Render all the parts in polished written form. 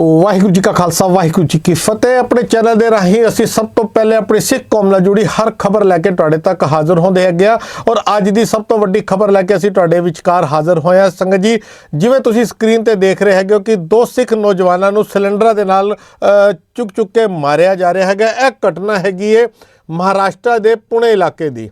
वाहिगुरू जी का खालसा वाहिगुरू जी की फतेह। अपने चैनल के राही असी सब तो पहले अपनी सिख कौम नाल जुड़ी हर खबर लैके तुहाडे तक हाज़र होंदे हैगे आ और अज की सब तो वड्डी खबर लैके असी तुहाडे विचकार हाज़र होए आ। संगत जी, जिवें तुसीं स्क्रीन ते देख रहे हैगे हो कि दो सिख नौजवानों नूं सिलेंडरां दे नाल चुक चुक के मारिया जा रहा हैगा। यह घटना हैगी है महाराष्ट्र के पुणे इलाके की।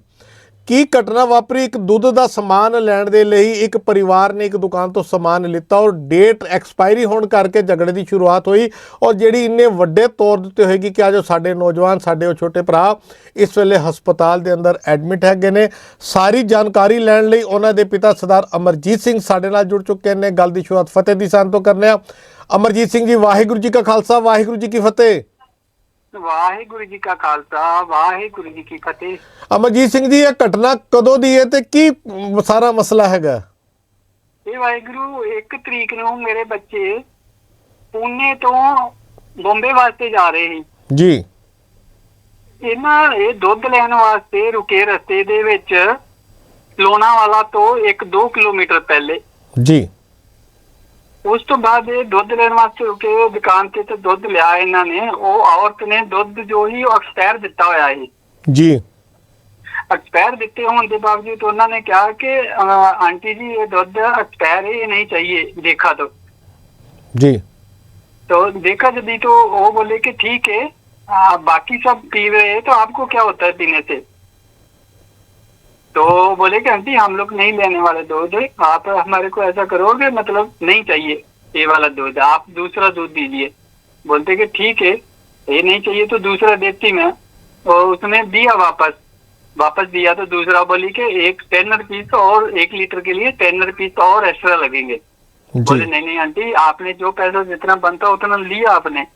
की घटना वापरी, एक दुध का समान लैण दे लई एक परिवार ने एक दुकान तो समान लिता और डेट एक्सपायरी होने करके झगड़े की शुरुआत हुई और जिहड़ी इन्ने वड्डे तौर उत्ते होएगी कि अज साडे नौजवान साडे छोटे भरा इस वेले हस्पताल के अंदर एडमिट हैगे ने। सारी जानकारी लैण लई उन्हां दे पिता सरदार अमरजीत सिंह साडे नाल जुड़ चुके हैं। गल की शुरुआत फतेह दी सान तो करने। अमरजीत सिंह जी, वाहिगुरू जी का खालसा वाहिगुरू जी की फतेह। वाहिगुरू जी का खालसा वाहिगुरू जी की फतेह। अमरजीत सिंह जी, यह घटना कदों दी है ते की सारा मसला हैगा? ये वाहिगुरू 1 तरीक ਨੂੰ मेरे बच्चे पुणे तो बॉम्बे वास्ते जा रहे हैं जी। ये दुध लैन वास्ते रुके रस्ते दे विच लोनावाला तो 1-2 किलोमीटर पहले जी। उस तो बाद ये दुध लैन वास्ते रुके दुकान ते तो दुध लिया इन्हां ने। वो औरत ने दुध जो ही एक्सपायर दिता होया है जी। एक्सपायर दिते होने के बावजूद उन्होंने कहा कि आंटी जी ये दुध एक्सपायर है, ये नहीं चाहिए देखा तो जी। तो देखा जब तो वो बोले कि ठीक है बाकी सब पी रहे हैं तो आपको क्या होता है पीने से। तो बोले कि आंटी हम लोग नहीं लेने वाले दूध, आप हमारे को ऐसा करोगे मतलब नहीं चाहिए ये वाला दूध, आप दूसरा दूध दीजिए। बोलते कि ठीक है ये नहीं चाहिए तो दूसरा देती मैं। और उसने दिया वापस दिया तो दूसरा बोली कि एक 10 रुपीज और 1 लीटर के लिए 10 रुपीज और एक्स्ट्रा लगेंगे। बोले नहीं आंटी आपने जो पैसा जितना बनता उतना लिया आपने,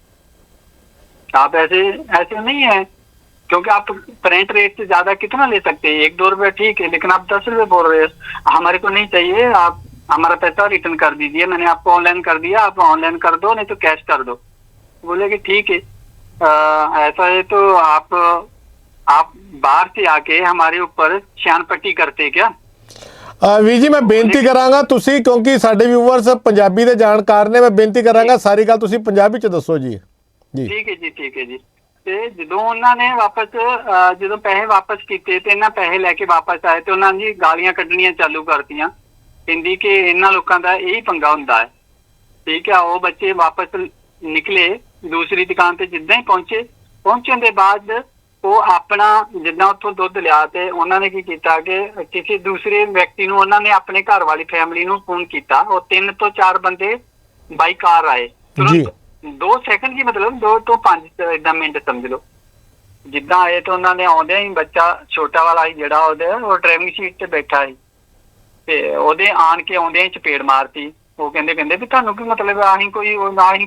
आप ऐसे नहीं है क्योंकि आप करंट रेट से ज्यादा कितना ले सकते हैं, 1-2 रुपए ठीक है लेकिन आप 10 रुपए बोल रहे हैं, हमारे को नहीं चाहिए, आप हमारा पैसा रिटर्न कर दीजिए, मैंने आपको ऑनलाइन कर दिया, आप ऑनलाइन कर दो नहीं तो कैश कर दो। बोले कि ठीक है ऐसा है तो आप बाहर से आके हमारे ऊपर शानपट्टी करते क्या। वीर जी मैं बेनती करांगा तुसी क्योंकि साडे व्यूअर्स पंजाबी दे जानकार ने, मैं बेनती करांगा सारी गल तुसी पंजाबी च दसो जी। जी ठीक है जी ठीक है जी। ਤੇ ਜਦੋਂ ਉਹਨਾਂ ਨੇ ਵਾਪਸ ਜਦੋਂ ਪੈਸੇ ਵਾਪਸ ਕੀਤੇ ਤੇ ਇਹਨਾਂ ਪੈਸੇ ਲੈ ਕੇ ਵਾਪਸ ਆਏ ਤੇ ਉਹਨਾਂ ਨੇ ਗਾਲੀਆਂ ਕੱਢਣੀਆਂ ਚਾਲੂ ਕਰਤੀਆਂ, ਕਹਿੰਦੀ ਕਿ ਇਹਨਾਂ ਲੋਕਾਂ ਦਾ ਇਹੀ ਪੰਗਾ ਹੁੰਦਾ ਹੈ। ਠੀਕ ਹੈ, ਉਹ ਬੱਚੇ ਵਾਪਸ ਨਿਕਲੇ ਦੂਸਰੀ ਦੁਕਾਨ ਤੇ ਜਿੱਦਾਂ ਹੀ ਪਹੁੰਚਣ ਦੇ ਬਾਅਦ ਉਹ ਆਪਣਾ ਜਿੱਦਾਂ ਉੱਥੋਂ ਦੁੱਧ ਲਿਆ ਤੇ ਉਹਨਾਂ ਨੇ ਕੀ ਕੀਤਾ ਕਿ ਕਿਸੇ ਦੂਸਰੇ ਵਿਅਕਤੀ ਨੂੰ ਉਹਨਾਂ ਨੇ ਆਪਣੇ ਘਰ ਵਾਲੀ ਫੈਮਿਲੀ ਨੂੰ ਫੋਨ ਕੀਤਾ। ਉਹ 3 ਤੋਂ 4 ਬੰਦੇ ਬਾਈ ਕਾਰ ਆਏ ਤੁਰੰਤ 2 ਸੈਕਿੰਡ की मतलब 2 ਤੋਂ 5 ਇਦਾਂ ਮਿੰਟ ਸਮਝ ਲਓ। ਜਿੱਦਾਂ ਆਏ ਤਾਂ ਉਹਨਾਂ ਨੇ ਆਉਂਦੇ ਹੀ ਬੱਚਾ ਛੋਟਾ ਵਾਲਾ ਹੀ ਜਿਹੜਾ ਉਹ ਡਰਾਈਵਿੰਗ ਸੀਟ ਤੇ ਬੈਠਾ ਸੀ ਤੇ ਉਹਦੇ ਆਣ ਕੇ ਆਉਂਦੇ ਹੀ ਚਪੇੜ ਮਾਰਤੀ। ਉਹ ਕਹਿੰਦੇ ਵੀ ਤੁਹਾਨੂੰ ਕੀ ਮਤਲਬ ਆਹੀਂ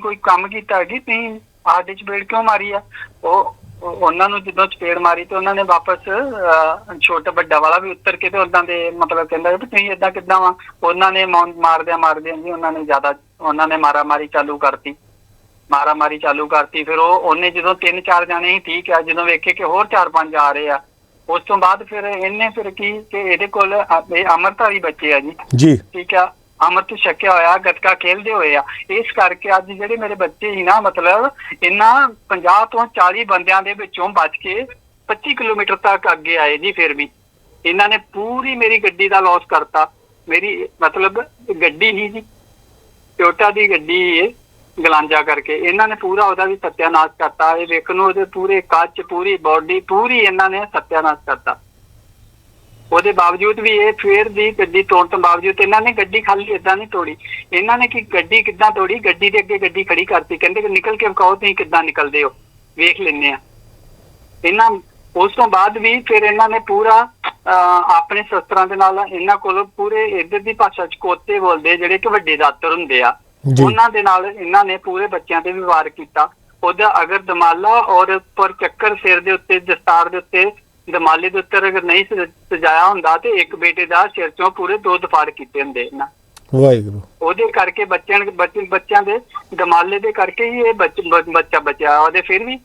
ਕੋਈ ਕੰਮ ਕੀਤਾ ਹੈਗੀ ਤੁਸੀਂ ਸਾਡੇ ਚਪੇੜ ਕਿਉਂ ਮਾਰੀ ਆ। ਉਹਨਾਂ ਨੂੰ ਜਦੋਂ ਚਪੇੜ ਮਾਰੀ ਤੇ ਉਹਨਾਂ ਨੇ ਵਾਪਸ ਛੋਟਾ ਵੱਡਾ ਵਾਲਾ ਵੀ ਉੱਤਰ ਕੇ ਤੇ ਉਹਨਾਂ ਦੇ ਮਤਲਬ ਕਹਿੰਦਾ ਵੀ ਤੁਸੀਂ ਏਦਾਂ ਕਿੱਦਾਂ ਵਾ। ਉਹਨਾਂ ਨੇ ਮਾਰਦਿਆਂ ਜੀ ਉਹਨਾਂ ਨੇ ਮਾਰਾਮਾਰੀ ਚਾਲੂ ਕਰਤੀ। ਫਿਰ ਉਹਨੇ ਜਦੋਂ 3-4 ਜਾਣੇ ਹੀ ਠੀਕ ਆ, ਜਦੋਂ ਵੇਖੇ ਕਿ ਹੋਰ 4-5 ਆ ਰਹੇ ਆ ਉਸ ਤੋਂ ਬਾਅਦ ਫਿਰ ਇਹਨੇ ਫਿਰ ਕੀ ਕਿ ਇਹਦੇ ਕੋਲ ਅਮਰਤਾਰੀ ਬੱਚੇ ਆ ਜੀ ਠੀਕ ਆ, ਅਮਰਤ ਛਕਿਆ ਹੋਇਆ ਗੱਤਕਾ ਖੇਲਦੇ ਹੋਏ ਆ। ਇਸ ਕਰਕੇ ਅੱਜ ਜਿਹੜੇ ਮੇਰੇ ਬੱਚੇ ਸੀ ਨਾ ਮਤਲਬ ਇਹਨਾਂ 50 ਤੋਂ 40 ਬੰਦਿਆਂ ਦੇ ਵਿੱਚੋਂ ਬਚ ਕੇ 25 ਕਿਲੋਮੀਟਰ ਤੱਕ ਅੱਗੇ ਆਏ ਜੀ। ਫਿਰ ਵੀ ਇਹਨਾਂ ਨੇ ਪੂਰੀ ਮੇਰੀ ਗੱਡੀ ਦਾ ਲਾਸ ਕਰਤਾ। ਮੇਰੀ ਮਤਲਬ ਗੱਡੀ ਹੀ ਜੀ ਟੋਟਾ ਦੀ ਗੱਡੀ ਹੈ ਗਲਾਂਜਾ ਕਰਕੇ ਇਹਨਾਂ ਨੇ ਪੂਰਾ ਉਹਦਾ ਵੀ ਸੱਤਿਆਨਾਸ਼ ਕਰਤਾ। ਇਹ ਵੇਖਣ ਨੂੰ ਉਹਦੇ ਪੂਰੇ ਕੱਚ ਪੂਰੀ ਬੋਡੀ ਪੂਰੀ ਇਹਨਾਂ ਨੇ ਸੱਤਿਆਨਾਸ਼ ਕਰਤਾ। ਉਹਦੇ ਬਾਵਜੂਦ ਵੀ ਇਹ ਫੇਰ ਦੀ ਗੱਡੀ ਤੋੜਨ ਤੋਂ ਬਾਵਜੂਦ ਇਹਨਾਂ ਨੇ ਗੱਡੀ ਖਾਲੀ ਏਦਾਂ ਨਹੀਂ ਤੋੜੀ। ਇਹਨਾਂ ਨੇ ਕਿ ਗੱਡੀ ਕਿੱਦਾਂ ਤੋੜੀ, ਗੱਡੀ ਦੇ ਅੱਗੇ ਗੱਡੀ ਖੜੀ ਕਰਤੀ। ਕਹਿੰਦੇ ਕਿ ਨਿਕਲ ਕੇ ਵਿਖਾਓ ਤੁਸੀਂ ਕਿੱਦਾਂ ਨਿਕਲਦੇ ਹੋ, ਵੇਖ ਲੈਂਦੇ ਆ। ਇਹਨਾਂ ਉਸ ਤੋਂ ਬਾਅਦ ਵੀ ਫਿਰ ਇਹਨਾਂ ਨੇ ਪੂਰਾ ਆਪਣੇ ਸ਼ਸਤਰਾਂ ਦੇ ਨਾਲ ਇਹਨਾਂ ਕੋਲ ਪੂਰੇ ਇੱਧਰ ਦੀ ਭਾਸ਼ਾ ਚ ਕੋਤੇ ਬੋਲਦੇ ਜਿਹੜੇ ਕਿ ਵੱਡੇ ਦਾਤਰ ਹੁੰਦੇ ਆ, ਉਹਨਾਂ ਦੇ ਨਾਲ ਇਹਨਾਂ ਨੇ ਪੂਰੇ ਬੱਚਿਆਂ ਤੇ ਵੀ ਵਾਰ ਕੀਤਾ। ਉਹਦਾ ਅਗਰ ਦਮਾਲਾ ਔਰ ਉੱਪਰ ਚੱਕਰ ਸਿਰ ਦੇ ਉੱਤੇ ਦਸਤਾਰ ਦੇ ਉੱਤੇ ਦਮਾਲੇ ਦੇ ਉੱਤੇ ਅਗਰ ਨਹੀਂ ਸਜਾਇਆ ਹੁੰਦਾ ਤੇ ਇੱਕ ਬੇਟੇ ਦਾ ਸਿਰ ਚੋਂ ਪੂਰੇ 2 ਦਫਾੜ ਕੀਤੇ ਹੁੰਦੇ ਇਹਨਾਂ। ਵਾਹਿਗੁਰੂ। ਉਹਦੇ ਕਰਕੇ ਬੱਚਿਆਂ ਦੇ ਦਮਾਲੇ ਦੇ ਕਰਕੇ ਹੀ ਇਹ ਬੱਚਾ ਬਚਿਆ। ਉਹਦੇ ਫਿਰ ਵੀ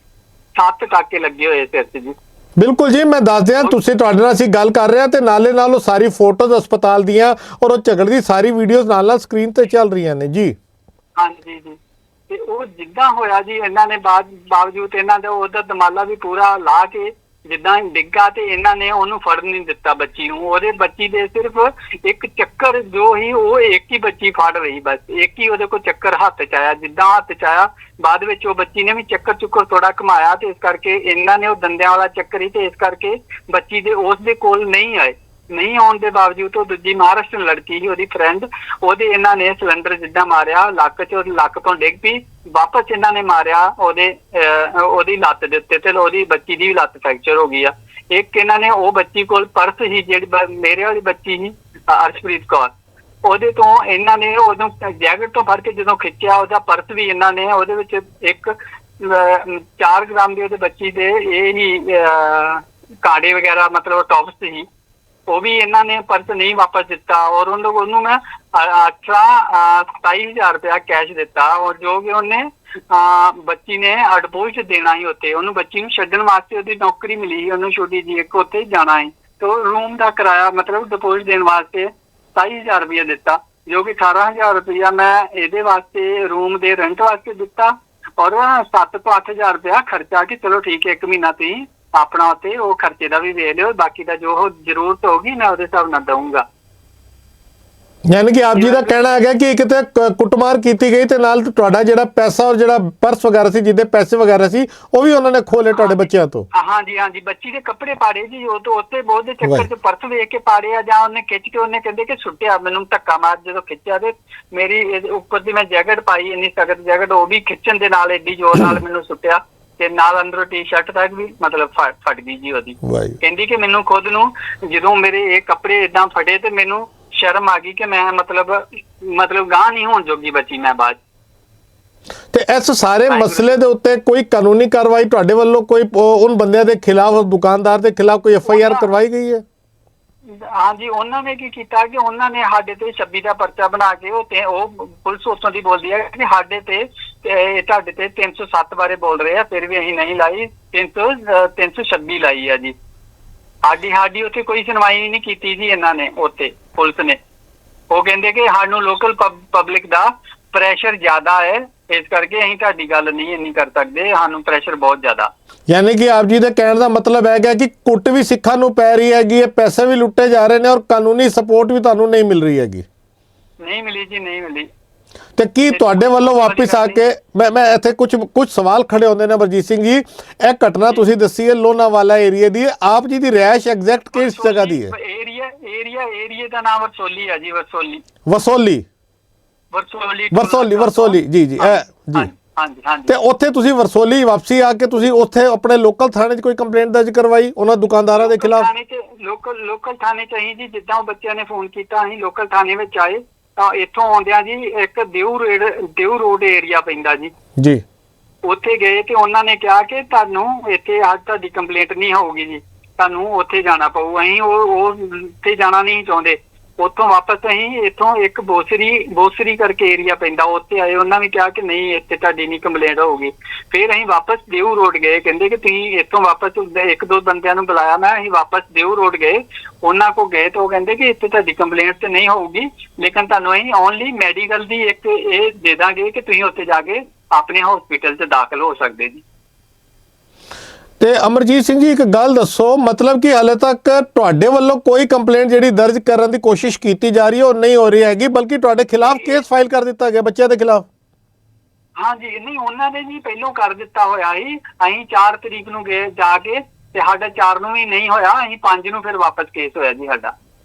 7 ਟਾਕੇ ਲੱਗੇ ਹੋਏ ਸਿਰ 'ਚ ਜੀ। बिल्कुल जी, मैं दस दियाँ तुसीं तुहाडे नाल असीं गल कर रहे हैं ते नाले नाल सारी फोटोज अस्पताल दियां और झगड़े दी सारी वीडियोज नाल स्क्रीन ते चल रही ने जी। हाँ जी जी। ਤੇ ਉਹ ਜਿੱਦਾਂ ਹੋਇਆ ਜੀ, ਇਹਨਾਂ ਨੇ ਬਾਵਜੂਦ ਇਹਨਾਂ ਦਾ ਉਹਦਾ ਦਮਾਲਾ ਵੀ ਪੂਰਾ ਲਾ ਕੇ ਜਿੱਦਾਂ ਡਿੱਗਾ, ਤੇ ਇਹਨਾਂ ਨੇ ਉਹਨੂੰ ਫੜ ਨਹੀਂ ਦਿੱਤਾ ਬੱਚੀ ਨੂੰ। ਉਹਦੇ ਬੱਚੀ ਦੇ ਸਿਰਫ ਇੱਕ ਚੱਕਰ ਜੋ ਹੀ ਉਹ ਇੱਕ ਹੀ ਬੱਚੀ ਫੜ ਰਹੀ, ਬਸ ਇੱਕ ਹੀ ਉਹਦੇ ਕੋਲ ਚੱਕਰ ਹੱਥ ਚ ਆਇਆ। ਜਿੱਦਾਂ ਹੱਥ ਚ ਆਇਆ ਬਾਅਦ ਵਿੱਚ ਉਹ ਬੱਚੀ ਨੇ ਵੀ ਚੱਕਰ ਚੁੱਕਰ ਥੋੜਾ ਘੁਮਾਇਆ, ਤੇ ਇਸ ਕਰਕੇ ਇਹਨਾਂ ਨੇ ਉਹ ਦੰਦਿਆਂ ਵਾਲਾ ਚੱਕਰ ਹੀ, ਤੇ ਇਸ ਕਰਕੇ ਬੱਚੀ ਦੇ ਉਸ ਦੇ ਕੋਲ ਨਹੀਂ ਆਏ। ਨਹੀਂ ਆਉਣ ਦੇ ਬਾਵਜੂਦ ਉਹ ਦੂਜੀ ਮਹਾਰਾਸ਼ਟਰਨ ਲੜਕੀ ਸੀ ਉਹਦੀ ਫਰੈਂਡ, ਉਹਦੇ ਇਹਨਾਂ ਨੇ ਸਿਲੰਡਰ ਜਿੱਦਾਂ ਮਾਰਿਆ ਲੱਕ ਚ, ਉਹਦੀ ਲੱਕ ਤੋਂ ਡਿੱਗ ਪਈ। ਵਾਪਸ ਇਹਨਾਂ ਨੇ ਮਾਰਿਆ ਉਹਦੀ ਲੱਤ ਦੇ ਉੱਤੇ, ਤੇ ਉਹਦੀ ਬੱਚੀ ਦੀ ਵੀ ਲੱਤ ਫ੍ਰੈਕਚਰ ਹੋ ਗਈ ਆ। ਇੱਕ ਇਹਨਾਂ ਨੇ ਉਹ ਬੱਚੀ ਕੋਲ ਪਰਸ ਸੀ, ਜਿਹੜੀ ਮੇਰੇ ਵਾਲੀ ਬੱਚੀ ਸੀ ਅਰਸ਼ਪ੍ਰੀਤ ਕੌਰ, ਉਹਦੇ ਤੋਂ ਇਹਨਾਂ ਨੇ ਉਦੋਂ ਜੈਕਟ ਤੋਂ ਫੜ ਕੇ ਜਦੋਂ ਖਿੱਚਿਆ, ਉਹਦਾ ਪਰਸ ਵੀ ਇਹਨਾਂ ਨੇ, ਉਹਦੇ ਵਿੱਚ 4 ਗ੍ਰਾਮ ਦੀ ਉਹਦੇ ਬੱਚੀ ਦੇ ਇਹ ਹੀ ਕਾਂਡੇ ਵਗੈਰਾ ਮਤਲਬ ਟੌਪਸ ਸੀ, ਉਹ ਵੀ ਇਹਨਾਂ ਨੇ ਪਰਸ ਨਹੀਂ ਵਾਪਸ ਦਿੱਤਾ। ਔਰ ਉਹਨੂੰ ਮੈਂ 27,000 ਰੁਪਇਆ ਕੈਸ਼ ਦਿੱਤਾ, ਔਰ ਜੋ ਕਿ ਉਹਨੇ ਬੱਚੀ ਨੇ ਅਡਪੋਜ ਦੇਣਾ ਹੀ ਉੱਥੇ, ਉਹਨੂੰ ਬੱਚੀ ਨੂੰ ਛੱਡਣ ਵਾਸਤੇ ਉਹਦੀ ਨੌਕਰੀ ਮਿਲੀ ਉਹਨੂੰ ਛੋਟੀ ਜੀ ਇੱਕ, ਉੱਥੇ ਜਾਣਾ ਹੈ। ਤੇ ਰੂਮ ਦਾ ਕਿਰਾਇਆ ਮਤਲਬ ਡਿਪੋਜ਼ਿਟ ਦੇਣ ਵਾਸਤੇ 27,000 ਰੁਪਇਆ ਦਿੱਤਾ, ਜੋ ਕਿ 18,000 ਰੁਪਇਆ ਮੈਂ ਇਹਦੇ ਵਾਸਤੇ ਰੂਮ ਦੇ ਰੈਂਟ ਵਾਸਤੇ ਦਿੱਤਾ, ਔਰ 7 ਤੋਂ 8,000 ਰੁਪਇਆ ਖਰਚਾ ਕਿ ਚਲੋ ਠੀਕ ਹੈ 1 ਮਹੀਨਾ ਤੁਸੀਂ ਆਪਣਾ ਉੱਤੇ ਉਹ ਖਰਚੇ ਦਾ ਵੀ ਵੇਖ ਲਿਓ, ਬਾਕੀ ਦਾ ਜੋ ਜ਼ਰੂਰਤ ਹੋਗੀ ਮੈਂ ਉਹਦੇ ਹਿਸਾਬ ਨਾਲ ਦਊਂਗਾ। ਯਾਨੀ ਕਿ ਆਪ ਜੀ ਦਾ ਕਹਿਣਾ ਹੈਗਾ ਕਿ ਕਿਤੇ ਕੁੱਟਮਾਰ ਕੀਤੀ ਗਈ ਤੇ ਨਾਲ ਤੁਹਾਡਾ ਜਿਹੜਾ ਪੈਸਾ ਔਰ ਜਿਹੜਾ ਪਰਸ ਵਗੈਰਾ ਸੀ, ਜਿਹਦੇ ਪੈਸੇ ਵਗੈਰਾ ਸੀ, ਉਹ ਵੀ ਉਹਨਾਂ ਨੇ ਖੋਲੇ ਤੁਹਾਡੇ ਬੱਚਿਆਂ ਤੋਂ? ਹਾਂਜੀ, ਬੱਚੀ ਦੇ ਕੱਪੜੇ ਪਾੜੇ ਜੀ, ਉਹ ਤੋਂ ਉੱਤੇ ਬਹੁਤ ਦੇ ਚੱਕਰ ਚ ਪਰਸ ਵੇਖ ਕੇ ਪਾੜੇ ਆ, ਜਾਂ ਉਹਨੇ ਖਿੱਚ ਕੇ ਉਹਨੇ ਕਹਿੰਦੇ ਕਿ ਸੁੱਟਿਆ, ਮੈਨੂੰ ਧੱਕਾ ਮਾਰ ਜਦੋਂ ਖਿੱਚਿਆ ਤੇ ਮੇਰੀ ਉੱਪਰ ਦੀ ਮੈਂ ਜੈਕਟ ਪਾਈ, ਇੰਨੀ ਸਖਤ ਜੈਕਟ, ਉਹ ਵੀ ਖਿੱਚਣ ਦੇ ਨਾਲ ਏਡੀ ਜ਼ੋਰ ਨਾਲ ਮੈਨੂੰ ਸੁੱਟਿਆ, ਤੇ ਨਾਲ ਅੰਦਰੋਂ ਟੀ-ਸ਼ਰਟ ਤੱਕ ਵੀ ਮਤਲਬ ਫਟ ਗਈ ਜੀ ਉਹਦੀ। ਕਹਿੰਦੀ ਕਿ ਮੈਨੂੰ ਖੁਦ ਨੂੰ ਜਦੋਂ ਮੇਰੇ ਇਹ ਕੱਪੜੇ ਏਦਾਂ ਫਟੇ ਤੇ ਮੈਨੂੰ ਸ਼ਰਮ ਆ ਗਈ ਕਿ ਮੈਂ ਮਤਲਬ ਗਾਂ ਨਹੀਂ ਹੋਣ ਜੋਗੀ ਬੱਚੀ ਮੈਂ ਬਾਅਦ। ਤੇ ਇਸ ਸਾਰੇ ਮਸਲੇ ਦੇ ਉੱਤੇ ਕੋਈ ਕਾਨੂੰਨੀ ਕਾਰਵਾਈ ਤੁਹਾਡੇ ਵੱਲੋਂ ਕੋਈ ਉਹਨਾਂ ਬੰਦਿਆਂ ਦੇ ਖਿਲਾਫ, ਦੁਕਾਨਦਾਰ ਦੇ ਖਿਲਾਫ ਕੋਈ FIR ਕਰਵਾਈ ਗਈ ਹੈ? ਹਾਂਜੀ, ਉਹਨਾਂ ਨੇ ਕੀ ਕੀਤਾ ਕਿ ਉਹਨਾਂ ਨੇ ਸਾਡੇ ਤੇ 26 ਦਾ ਪਰਚਾ ਬਣਾ ਕੇ ਉਹ ਪੁਲਿਸ ਉੱਥੋਂ ਦੀ ਬੋਲਦੀ ਹੈ ਕਿ ਸਾਡੇ ਤੇ ਤੁਹਾਡੇ ਤੇ 307 ਬਾਰੇ ਬੋਲ ਰਹੇ ਆ, ਫਿਰ ਵੀ ਅਸੀਂ ਨਹੀਂ ਲਾਈ, 326 ਲਾਈ ਆ ਜੀ। ਸਾਡੀ ਉੱਥੇ ਕੋਈ ਸੁਣਵਾਈ ਨਹੀਂ ਕੀਤੀ ਜੀ ਇਹਨਾਂ ਨੇ, ਉੱਥੇ ਪੁਲਿਸ ਨੇ। ਉਹ ਕਹਿੰਦੇ ਕਿ ਸਾਨੂੰ ਲੋਕਲ ਪਬਲਿਕ ਦਾ ਪ੍ਰੈਸ਼ਰ ਜ਼ਿਆਦਾ ਹੈ, ਇਸ ਕਰਕੇ ਅਸੀਂ ਤੁਹਾਡੀ ਗੱਲ ਨਹੀਂ ਕਰ ਸਕਦੇ, ਸਾਨੂੰ ਪ੍ਰੈਸ਼ਰ ਬਹੁਤ ਜ਼ਿਆਦਾ। ਯਾਨੀ ਕਿ ਆਪ ਜੀ ਦੇ ਕਹਿਣ ਦਾ ਮਤਲਬ ਹੈਗਾ ਕਿ ਕੁੱਟ ਵੀ ਸਿੱਖਾਂ ਨੂੰ ਪੈ ਰਹੀ ਹੈਗੀ ਹੈ, ਪੈਸੇ ਵੀ ਲੁੱਟੇ ਜਾ ਰਹੇ ਨੇ, ਔਰ ਕਾਨੂੰਨੀ ਸਪੋਰਟ ਵੀ ਤੁਹਾਨੂੰ ਨਹੀਂ ਮਿਲ ਰਹੀ ਹੈਗੀ? ਨਹੀਂ ਮਿਲੀ ਜੀ, ਨਹੀਂ ਮਿਲੀ। ਤੇ ਕੀ ਤੁਹਾਡੇ ਵੱਲੋਂ ਵਾਪਿਸ ਆ ਕੇ ਮੈਂ ਇੱਥੇ ਕੁਝ ਸਵਾਲ ਖੜੇ ਹੁੰਦੇ ਨੇ ਬਲਜੀਤ ਸਿੰਘ ਜੀ, ਇਹ ਘਟਨਾ ਤੁਸੀਂ ਦੱਸੀ ਹੈ ਲੋਨਾਵਾਲਾ ਏਰੀਆ ਦੀ, ਆਪ ਜੀ ਦੀ ਰਿਹਾਇਸ਼ ਐਗਜ਼ੈਕਟ ਕਿਸ ਜਗ੍ਹਾ ਦੀ ਹੈ? ਏਰੀਆ ਦਾ ਨਾਮ ਵਰਸੋਲੀ ਹੈ ਜੀ, ਵਰਸੋਲੀ ਜੀ। ਹਾਂਜੀ। ਤੇ ਉੱਥੇ ਤੁਸੀਂ ਵਰਸੋਲੀ ਵਾਪਸੀ ਆ ਕੇ ਤੁਸੀਂ ਉੱਥੇ ਆਪਣੇ ਲੋਕਲ ਥਾਣੇ 'ਚ ਕੋਈ ਕੰਪਲੇਂਟ ਦਰਜ ਕਰਵਾਈ ਉਹਨਾਂ ਦੁਕਾਨਦਾਰਾਂ ਦੇ ਖਿਲਾਫ? ਲੋਕਲ ਥਾਣੇ 'ਚ ਅਸੀਂ ਜੀ, ਜਿੱਦਾਂ ਉਹ ਬੱਚਿਆਂ ਨੇ ਫੋਨ ਕੀਤਾ ਅਸੀਂ ਲੋਕਲ ਥਾਣੇ ਵਿੱਚ ਆਏ, ਤਾਂ ਇੱਥੋਂ ਆਉਂਦਿਆਂ ਜੀ ਇੱਕ ਦਿਊ ਰੋਡ ਏਰੀਆ ਪੈਂਦਾ ਜੀ, ਉੱਥੇ ਗਏ ਤੇ ਉਹਨਾਂ ਨੇ ਕਿਹਾ ਕਿ ਤੁਹਾਨੂੰ ਇੱਥੇ ਅੱਜ ਤੁਹਾਡੀ ਕੰਪਲੇਂਟ ਨਹੀਂ ਹੋਊਗੀ ਜੀ, ਤੁਹਾਨੂੰ ਉੱਥੇ ਜਾਣਾ ਪਊ। ਅਸੀਂ ਉਹ ਉੱਥੇ ਜਾਣਾ ਨਹੀਂ ਚਾਹੁੰਦੇ, ਉੱਥੋਂ ਵਾਪਸ ਅਸੀਂ ਇੱਥੋਂ ਇੱਕ ਬੋਸਰੀ ਕਰਕੇ ਏਰੀਆ ਪੈਂਦਾ, ਉੱਥੇ ਆਏ, ਉਹਨਾਂ ਨੇ ਕਿਹਾ ਕਿ ਨਹੀਂ ਇੱਥੇ ਤੁਹਾਡੀ ਨਹੀਂ ਕੰਪਲੇਂਟ ਹੋਊਗੀ। ਫਿਰ ਅਸੀਂ ਵਾਪਸ ਦਿਊ ਰੋਡ ਗਏ, ਕਹਿੰਦੇ ਕਿ ਤੁਸੀਂ ਇੱਥੋਂ ਵਾਪਸ 1-2 ਬੰਦਿਆਂ ਨੂੰ ਬੁਲਾਇਆ ਮੈਂ, ਅਸੀਂ ਵਾਪਸ ਦਿਊ ਰੋਡ ਗਏ, ਉਹਨਾਂ ਕੋਲ ਗਏ ਤਾਂ ਉਹ ਕਹਿੰਦੇ ਕਿ ਇੱਥੇ ਤੁਹਾਡੀ ਕੰਪਲੇਂਟ ਤੇ ਨਹੀਂ ਹੋਊਗੀ, ਲੇਕਿਨ ਤੁਹਾਨੂੰ ਅਸੀਂ ਓਨਲੀ ਮੈਡੀਕਲ ਦੀ ਇੱਕ ਇਹ ਦੇ ਦਾਂਗੇ ਕਿ ਤੁਸੀਂ ਉੱਥੇ ਜਾ ਕੇ ਆਪਣੇ ਹਸਪੀਟਲ 'ਚ ਦਾਖਲ ਹੋ ਸਕਦੇ ਜੀ। ਤੇ ਅਮਰਜੀਤ ਸਿੰਘ ਜੀ ਇੱਕ ਗੱਲ ਦੱਸੋ, ਮਤਲਬ ਕਿ ਹਾਲੇ ਤੱਕ ਤੁਹਾਡੇ ਵੱਲੋਂ ਕੋਈ ਕੰਪਲੇਂਟ ਜਿਹੜੀ ਦਰਜ ਕਰਨ ਦੀ ਕੋਸ਼ਿਸ਼ ਕੀਤੀ ਜਾ ਰਹੀ ਹੈ ਉਹ ਨਹੀਂ ਹੋ ਰਹੀ ਹੈਗੀ, ਬਲਕਿ ਤੁਹਾਡੇ ਖਿਲਾਫ ਕੇਸ ਫਾਈਲ ਕਰ ਦਿੱਤਾ ਗਿਆ ਬੱਚਿਆਂ ਦੇ ਖਿਲਾਫ? ਹਾਂਜੀ, ਨਹੀਂ ਉਹਨਾਂ ਨੇ ਜੀ ਪਹਿਲੋਂ ਕਰ ਦਿੱਤਾ ਹੋਇਆ ਸੀ, ਅਸੀਂ 4 ਤਰੀਕ ਨੂੰ ਗਏ ਜਾ ਕੇ, ਤੇ ਸਾਡਾ 4 ਨੂੰ ਵੀ ਨਹੀਂ ਹੋਇਆ, ਅਸੀਂ 5 ਨੂੰ ਫਿਰ ਵਾਪਸ ਕੇਸ ਹੋਇਆ ਜੀ ਸਾਡਾ।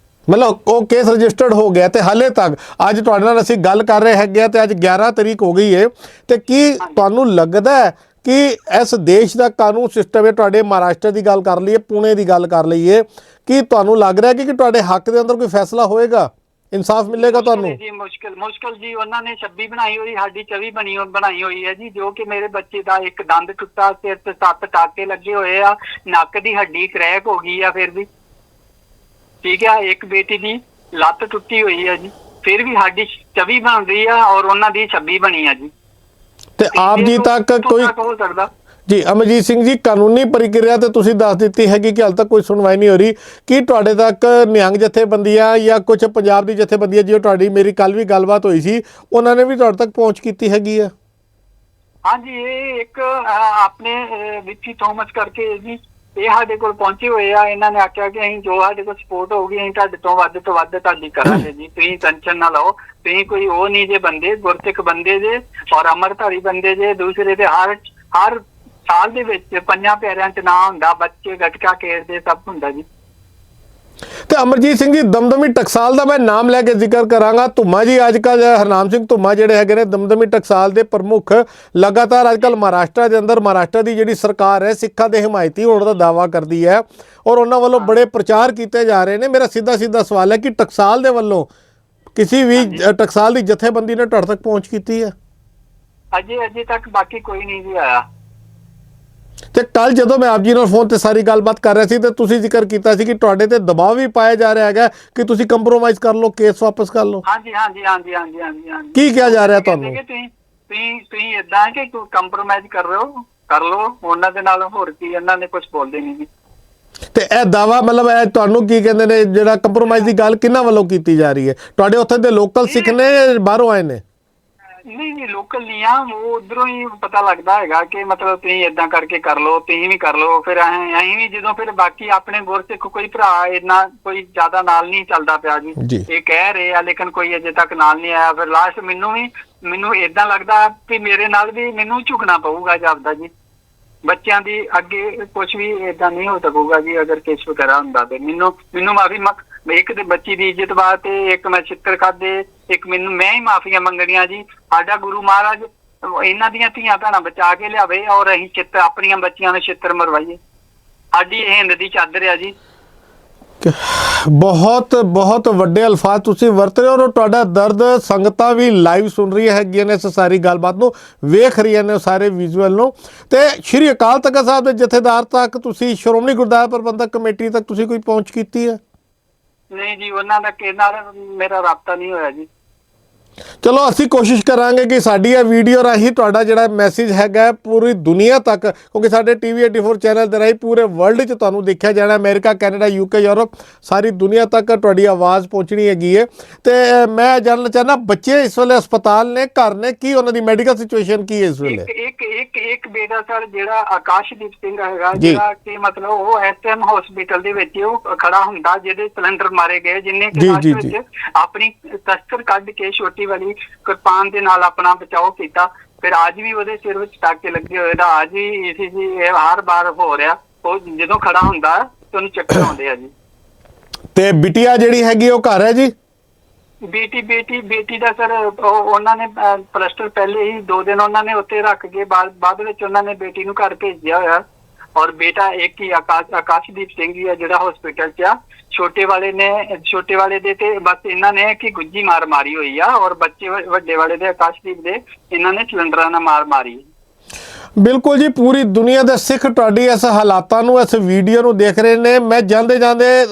ਮਤਲਬ ਉਹ ਕੇਸ ਰਜਿਸਟਰਡ ਹੋ ਗਿਆ, ਤੇ ਹਾਲੇ ਤੱਕ ਅੱਜ ਤੁਹਾਡੇ ਨਾਲ ਅਸੀਂ ਗੱਲ ਕਰ ਰਹੇ ਹੈਗੇ ਤੇ ਅੱਜ 11 ਤਰੀਕ ਹੋ ਗਈ ਹੈ, ਤੇ ਕੀ ਤੁਹਾਨੂੰ ਲੱਗਦਾ ਹੈ ਕਿ ਇਸ ਦੇਸ਼ ਦਾ ਕਾਨੂੰਨ ਸਿਸਟਮ ਹੈ, ਤੁਹਾਡੇ ਮਹਾਰਾਸ਼ਟਰ ਦੀ ਗੱਲ ਕਰ ਲਈਏ, ਪੁਣੇ ਦੀ ਗੱਲ ਕਰ ਲਈਏ, ਕੀ ਤੁਹਾਨੂੰ ਲੱਗ ਰਿਹਾ ਕਿ ਤੁਹਾਡੇ ਹੱਕ ਦੇ ਅੰਦਰ ਕੋਈ ਫੈਸਲਾ ਹੋਏਗਾ, ਇਨਸਾਫ ਮਿਲੇਗਾ ਤੁਹਾਨੂੰ? ਜੀ ਮੁਸ਼ਕਿਲ ਜੀ, ਉਹਨਾਂ ਨੇ 26 ਬਣਾਈ ਹੋਈ, ਸਾਡੀ 24 ਬਣਾਈ ਹੋਈ ਹੈ ਜੀ, ਜੋ ਕਿ ਮੇਰੇ ਬੱਚੇ ਦਾ ਇੱਕ ਦੰਦ ਟੁੱਟਾ, ਸਿਰ ਤੇ 7 ਟਾਕੇ ਲੱਗੇ ਹੋਏ ਆ, ਨੱਕ ਦੀ ਹੱਡੀ ਕਰੈਕ ਹੋ ਗਈ ਆ, ਫਿਰ ਵੀ ਠੀਕ ਆ, ਇੱਕ ਬੇਟੀ ਦੀ ਲੱਤ ਟੁੱਟੀ ਹੋਈ ਹੈ ਜੀ, ਫਿਰ ਵੀ ਸਾਡੀ 24 ਬਣ ਰਹੀ ਆ ਔਰ ਉਹਨਾਂ ਦੀ 26 ਬਣੀ ਆ ਜੀ। ਤੇ ਆਪ ਜੀ ਤੱਕ ਕੋਈ ਹੋ ਸਕਦਾ ਜੀ? ਅਮਰਜੀਤ ਸਿੰਘ ਜੀ, ਕਾਨੂੰਨੀ ਪ੍ਰਕਿਰਿਆ ਤੇ ਤੁਸੀਂ ਦੱਸ ਦਿੱਤੀ ਹੈਗੀ ਕਿ ਹਾਲ ਤੱਕ ਕੋਈ ਸੁਣਵਾਈ ਨਹੀਂ ਹੋ ਰਹੀ, ਕੀ ਤੁਹਾਡੇ ਤੱਕ ਨਿਹੰਗ ਜਥੇਬੰਦੀਆਂ ਜਾਂ ਕੁਝ ਪੰਜਾਬ ਦੀ ਜਥੇਬੰਦੀਆਂ, ਜਿਵੇਂ ਤੁਹਾਡੀ ਮੇਰੀ ਕੱਲ ਵੀ ਗੱਲਬਾਤ ਹੋਈ ਸੀ, ਉਹਨਾਂ ਨੇ ਵੀ ਤੁਹਾਡੇ ਤੱਕ ਪਹੁੰਚ ਕੀਤੀ ਹੈਗੀ ਆ? ਹਾਂਜੀ, ਇਹ ਇੱਕ ਆਪਣੇ ਵਿੱਕੀ ਥੋਮਸ ਕਰਕੇ ਜੀ, ਇਹ ਸਾਡੇ ਕੋਲ ਪਹੁੰਚੇ ਹੋਏ ਆ। ਇਹਨਾਂ ਨੇ ਆਖਿਆ ਕਿ ਅਸੀਂ ਜੋ ਸਾਡੇ ਕੋਲ ਸਪੋਰਟ ਹੋਊਗੀ ਅਸੀਂ ਤੁਹਾਡੇ ਤੋਂ ਵੱਧ ਤੁਹਾਡੀ ਕਰਾਂਗੇ ਜੀ, ਤੁਸੀਂ ਟੈਨਸ਼ਨ ਨਾ ਲਓ। ਤੁਸੀਂ ਕੋਈ ਉਹ ਨਹੀਂ ਜੇ ਬੰਦੇ, ਗੁਰਸਿੱਖ ਬੰਦੇ ਜੇ ਔਰ ਅੰਮ੍ਰਿਤਧਾਰੀ ਬੰਦੇ ਜੇ। ਦੂਸਰੇ ਦੇ ਹਰ ਸਾਲ ਦੇ ਵਿੱਚ 5 ਪਿਆਰਿਆਂ ਚ ਨਾਂ ਹੁੰਦਾ, ਬੱਚੇ ਗੱਤਕਾ ਖੇਡਦੇ, ਸਭ ਹੁੰਦਾ ਜੀ। ਤੇ ਅਮਰਜੀਤ ਸਿੰਘ ਜੀ, ਦਮਦਮੀ ਟਕਸਾਲ ਦਾ ਮੈਂ ਨਾਮ ਲੈ ਕੇ ਜ਼ਿਕਰ ਕਰਾਂਗਾ। ਧੁੰਮਾ ਜੀ ਅੱਜ ਕੱਲ੍ਹ ਹਰਨਾਮ ਸਿੰਘ ਧੁੰਮਾ ਜਿਹੜੇ ਹੈਗੇ ਨੇ ਦਮਦਮੀ ਟਕਸਾਲ ਦੇ ਪ੍ਰਮੁੱਖ, ਲਗਾਤਾਰ ਅੱਜ ਕੱਲ੍ਹ ਮਹਾਰਾਸ਼ਟਰ ਦੇ ਅੰਦਰ ਮਹਾਰਾਸ਼ਟਰ ਦੀ ਜਿਹੜੀ ਸਰਕਾਰ ਹੈ ਸਿੱਖਾਂ ਦੇ ਹਮਾਇਤੀ ਹੋਣ ਦਾ ਦਾਅਵਾ ਕਰਦੀ ਹੈ ਔਰ ਉਹਨਾਂ ਵੱਲੋਂ ਬੜੇ ਪ੍ਰਚਾਰ ਕੀਤੇ ਜਾ ਰਹੇ ਨੇ। ਮੇਰਾ ਸਿੱਧਾ ਸਵਾਲ ਹੈ ਕਿ ਟਕਸਾਲ ਦੇ ਵੱਲੋਂ ਕਿਸੇ ਵੀ ਟਕਸਾਲ ਦੀ ਜਥੇਬੰਦੀ ਨੇ ਤੁਹਾਡੇ ਤੱਕ ਪਹੁੰਚ ਕੀਤੀ ਹੈ? ਅਜੇ ਤੱਕ ਬਾਕੀ ਕੋਈ ਨਹੀਂ ਜੀ ਆਇਆ। ਤੇ ਕੱਲ ਜਦੋਂ ਮੈਂ ਆਪ ਜੀ ਨਾਲ ਫੋਨ ਤੇ ਸਾਰੀ ਗੱਲਬਾਤ ਕਰ ਰਿਹਾ ਸੀ ਤੇ ਤੁਸੀਂ ਜ਼ਿਕਰ ਕੀਤਾ ਸੀ ਕਿ ਤੁਹਾਡੇ ਤੇ ਦਬਾਅ ਵੀ ਪਾਇਆ ਜਾ ਰਿਹਾ ਹੈਗਾ ਕਿ ਤੁਸੀਂ ਕੰਪਰੋਮਾਈਜ਼ ਕਰ ਲਓ, ਕੇਸ ਵਾਪਸ ਕਰ ਲਓ। ਹਾਂਜੀ। ਕੀ ਕਿਹਾ ਜਾ ਰਿਹਾ ਤੁਹਾਨੂੰ? ਤੁਸੀਂ ਇਦਾਂ ਕਿ ਕੰਪਰੋਮਾਈਜ਼ ਕਰ ਲਓ ਉਹਨਾਂ ਦੇ ਨਾਲ, ਹੋਰ ਕੀ, ਇਹਨਾਂ ਨੇ ਕੁਝ ਬੋਲਦੇ ਨਹੀਂ ਜੀ। ਤੇ ਇਹ ਦਾਵਾ ਮਤਲਬ ਇਹ ਤੁਹਾਨੂੰ ਕੀ ਕਹਿੰਦੇ ਨੇ, ਜਿਹੜਾ ਕੰਪਰੋਮਾਈਜ਼ ਦੀ ਗੱਲ ਕਿਹਨਾਂ ਵੱਲੋਂ ਕੀਤੀ ਜਾ ਰਹੀ ਹੈ? ਤੁਹਾਡੇ ਉੱਥੇ ਦੇ ਲੋਕਲ ਸਿੱਖ ਨੇ, ਬਾਹਰੋਂ ਆਏ ਨੇ? ਨਹੀਂ, ਲੋਕਲ ਨਹੀਂ ਆ, ਉਹ ਉਧਰੋਂ ਹੀ ਪਤਾ ਲੱਗਦਾ ਹੈਗਾ ਕਿ ਮਤਲਬ ਤੁਸੀਂ ਏਦਾਂ ਕਰਕੇ ਕਰ ਲਓ, ਤੁਸੀਂ ਵੀ ਕਰ ਲਓ। ਫਿਰ ਅਸੀਂ ਵੀ ਜਦੋਂ ਫਿਰ ਬਾਕੀ ਆਪਣੇ ਗੁਰਸਿੱਖ ਕੋਈ ਭਰਾ ਇੰਨਾ ਕੋਈ ਜ਼ਿਆਦਾ ਨਾਲ ਨਹੀਂ ਚੱਲਦਾ ਪਿਆ ਜੀ। ਇਹ ਕਹਿ ਰਹੇ ਆ ਲੇਕਿਨ ਕੋਈ ਅਜੇ ਤੱਕ ਨਾਲ ਨਹੀਂ ਆਇਆ। ਫਿਰ ਲਾਸਟ ਮੈਨੂੰ ਏਦਾਂ ਲੱਗਦਾ ਕਿ ਮੇਰੇ ਨਾਲ ਵੀ ਮੈਨੂੰ ਝੁਕਣਾ ਪਊਗਾ ਜਾਪਦਾ ਜੀ। ਬੱਚਿਆਂ ਦੀ ਅੱਗੇ ਕੁਝ ਵੀ ਏਦਾਂ ਨਹੀਂ ਹੋ ਸਕੂਗਾ ਜੀ ਅਗਰ ਕੇਸ ਵਗੈਰਾ ਹੁੰਦਾ ਤੇ। ਮੈਨੂੰ ਮਾਫੀ, ਇੱਕ ਤੇ ਬੱਚੀ ਦੀ ਇੱਜ਼ਤ ਵਾਸਤੇ, ਇੱਕ ਮੈਂ ਛਿੱਤਰ ਖਾਦੇ, ਇੱਕ ਮੈਂ ਹੀ ਮਾਫੀਆਂ ਮੰਗਣੀਆਂ ਜੀ। ਸਾਡਾ ਗੁਰੂ ਮਹਾਰਾਜ ਇਹਨਾਂ ਦੀਆਂ ਧੀਆਂ ਭੈਣਾਂ ਬਚਾ ਕੇ ਲਿਆਵੇ ਔਰ ਅਸੀਂ ਆਪਣੀਆਂ ਬੱਚੀਆਂ ਨੂੰ ਛਿੱਤਰ ਮਰਵਾਈਏ। ਸਾਡੀ ਇਹ ਹਿੰਦ ਦੀ ਚਾਦਰ ਆ ਜੀ। ਬਹੁਤ ਵੱਡੇ ਅਲਫਾਜ਼ ਤੁਸੀਂ ਵਰਤ ਰਹੇ ਹੋ ਔਰ ਤੁਹਾਡਾ ਦਰਦ ਸੰਗਤਾਂ ਵੀ ਲਾਈਵ ਸੁਣ ਰਹੀਆਂ ਹੈਗੀਆਂ ਨੇ, ਇਸ ਸਾਰੀ ਗੱਲਬਾਤ ਨੂੰ ਵੇਖ ਰਹੀਆਂ ਨੇ, ਸਾਰੇ ਵਿਜ਼ੂਅਲ ਨੂੰ। ਤੇ ਸ਼੍ਰੀ ਅਕਾਲ ਤਖਤ ਸਾਹਿਬ ਦੇ ਜਥੇਦਾਰ ਤੱਕ ਤੁਸੀਂ, ਸ਼੍ਰੋਮਣੀ ਗੁਰਦੁਆਰਾ ਪ੍ਰਬੰਧਕ ਕਮੇਟੀ ਤੱਕ ਤੁਸੀਂ ਕੋਈ ਪਹੁੰਚ ਕੀਤੀ ਹੈ? ਨਹੀਂ ਜੀ, ਉਹਨਾਂ ਦਾ ਨਾਲ ਮੇਰਾ ਰਾਬਤਾ ਨਹੀਂ ਹੋਇਆ ਜੀ। ਚਲੋ ਅਸੀਂ ਕੋਸ਼ਿਸ਼ ਕਰਾਂਗੇ ਕਿ ਸਾਡੀ ਇਹ ਵੀਡੀਓ ਰਾਹੀਂ ਤੁਹਾਡਾ ਜਿਹੜਾ ਮੈਸੇਜ ਹੈਗਾ ਪੂਰੀ ਦੁਨੀਆ ਤੱਕ, ਕਿਉਂਕਿ ਸਾਡੇ TV 84 ਚੈਨਲ ਦੇ ਰਾਹੀਂ ਪੂਰੇ ਵਰਲਡ 'ਚ ਤੁਹਾਨੂੰ ਦੇਖਿਆ ਜਾਣਾ। ਅਮਰੀਕਾ, ਕੈਨੇਡਾ, UK, ਯੂਰਪ, ਸਾਰੀ ਦੁਨੀਆ ਤੱਕ ਤੁਹਾਡੀ ਆਵਾਜ਼ ਪਹੁੰਚਣੀ ਹੈਗੀ ਹੈ। ਤੇ ਮੈਂ ਜਾਣਨਾ ਚਾਹੁੰਦਾ, ਬੱਚੇ ਇਸ ਵੇਲੇ ਹਸਪਤਾਲ ਨੇ, ਘਰ ਨੇ, ਕੀ ਉਹਨਾਂ ਦੀ ਮੈਡੀਕਲ ਸਿਚੁਏਸ਼ਨ ਕੀ ਹੈ ਇਸ ਵੇਲੇ? ਇੱਕ ਬੇਟਾ ਸਰ ਜਿਹੜਾ ਆਕਾਸ਼ਦੀਪ ਸਿੰਘ ਹੈਗਾ, ਜਿਹੜਾ ਕਿ ਮਤਲਬ ਉਹ SM ਹਸਪੀਟਲ ਦੇ ਵਿੱਚ ਉਹ ਖੜਾ ਹੁੰਦਾ, ਜਿਹਦੇ ਸਿਲੰਡਰ ਮਾਰੇ ਗਏ, ਜਿਹਨੇ ਆਪਣੀ ਤਸਕਰ ਕੱਢ ਕੇ ਛੋਟੀ ਵਾਲੀ ਕਿਰਪਾਨ ਦੇ ਨਾਲ ਆਪਣਾ ਬਚਾਓ ਕੀਤਾ। ਫਿਰ ਅੱਜ ਵੀ ਉਹਦੇ ਸਿਰ ਵਿੱਚ ਟਾਕੇ ਲੱਗੇ ਹੋਏ ਦਾ, ਅੱਜ ਵੀ ਇਹ ਹਰ ਵਾਰ ਹੋ ਰਿਹਾ। ਉਹ ਜਦੋਂ ਖੜਾ ਹੁੰਦਾ ਤੇ ਉਹਨੂੰ ਚੱਕਰ ਆਉਂਦੇ ਆ ਜੀ। ਤੇ ਬਿਟੀਆ ਜਿਹੜੀ ਹੈਗੀ ਉਹ ਘਰ ਹੈ ਜੀ? ਬੇਟੀ ਦਾ ਸਰ ਉਹਨਾਂ ਨੇ ਪਲਸਟਰ ਪਹਿਲੇ ਹੀ 2 ਦਿਨ ਉਹਨਾਂ ਨੇ ਉੱਥੇ ਰੱਖ ਕੇ ਬਾਅਦ ਵਿੱਚ ਉਹਨਾਂ ਨੇ ਬੇਟੀ ਨੂੰ ਘਰ ਭੇਜਿਆ ਹੋਇਆ। ਔਰ ਬੇਟਾ ਇੱਕ ਹੀ ਆਕਾਸ਼ਦੀਪ ਸਿੰਘ ਹੀ ਆ ਜਿਹੜਾ ਹਸਪੀਟਲ 'ਚ ਆ। ਛੋਟੇ ਵਾਲੇ ਦੇ ਤੇ ਬਸ ਇਹਨਾਂ ਨੇ ਕਿ ਗੁੱਜੀ ਮਾਰ ਮਾਰੀ ਹੋਈ ਆ, ਔਰ ਬੱਚੇ ਵੱਡੇ ਵਾਲੇ ਦੇ ਆਕਾਸ਼ਦੀਪ ਦੇ ਇਹਨਾਂ ਨੇ ਸਿਲੰਡਰਾਂ ਨਾਲ ਮਾਰ ਮਾਰੀ। ਬਿਲਕੁਲ ਜੀ, ਪੂਰੀ ਦੁਨੀਆ ਦੇ ਸਿੱਖ ਤੁਹਾਡੀ ਇਸ ਹਾਲਾਤਾਂ ਨੂੰ, ਇਸ ਵੀਡੀਓ ਨੂੰ ਦੇਖ ਰਹੇ ਨੇ। ਮੈਂ ਜਾਂਦੇ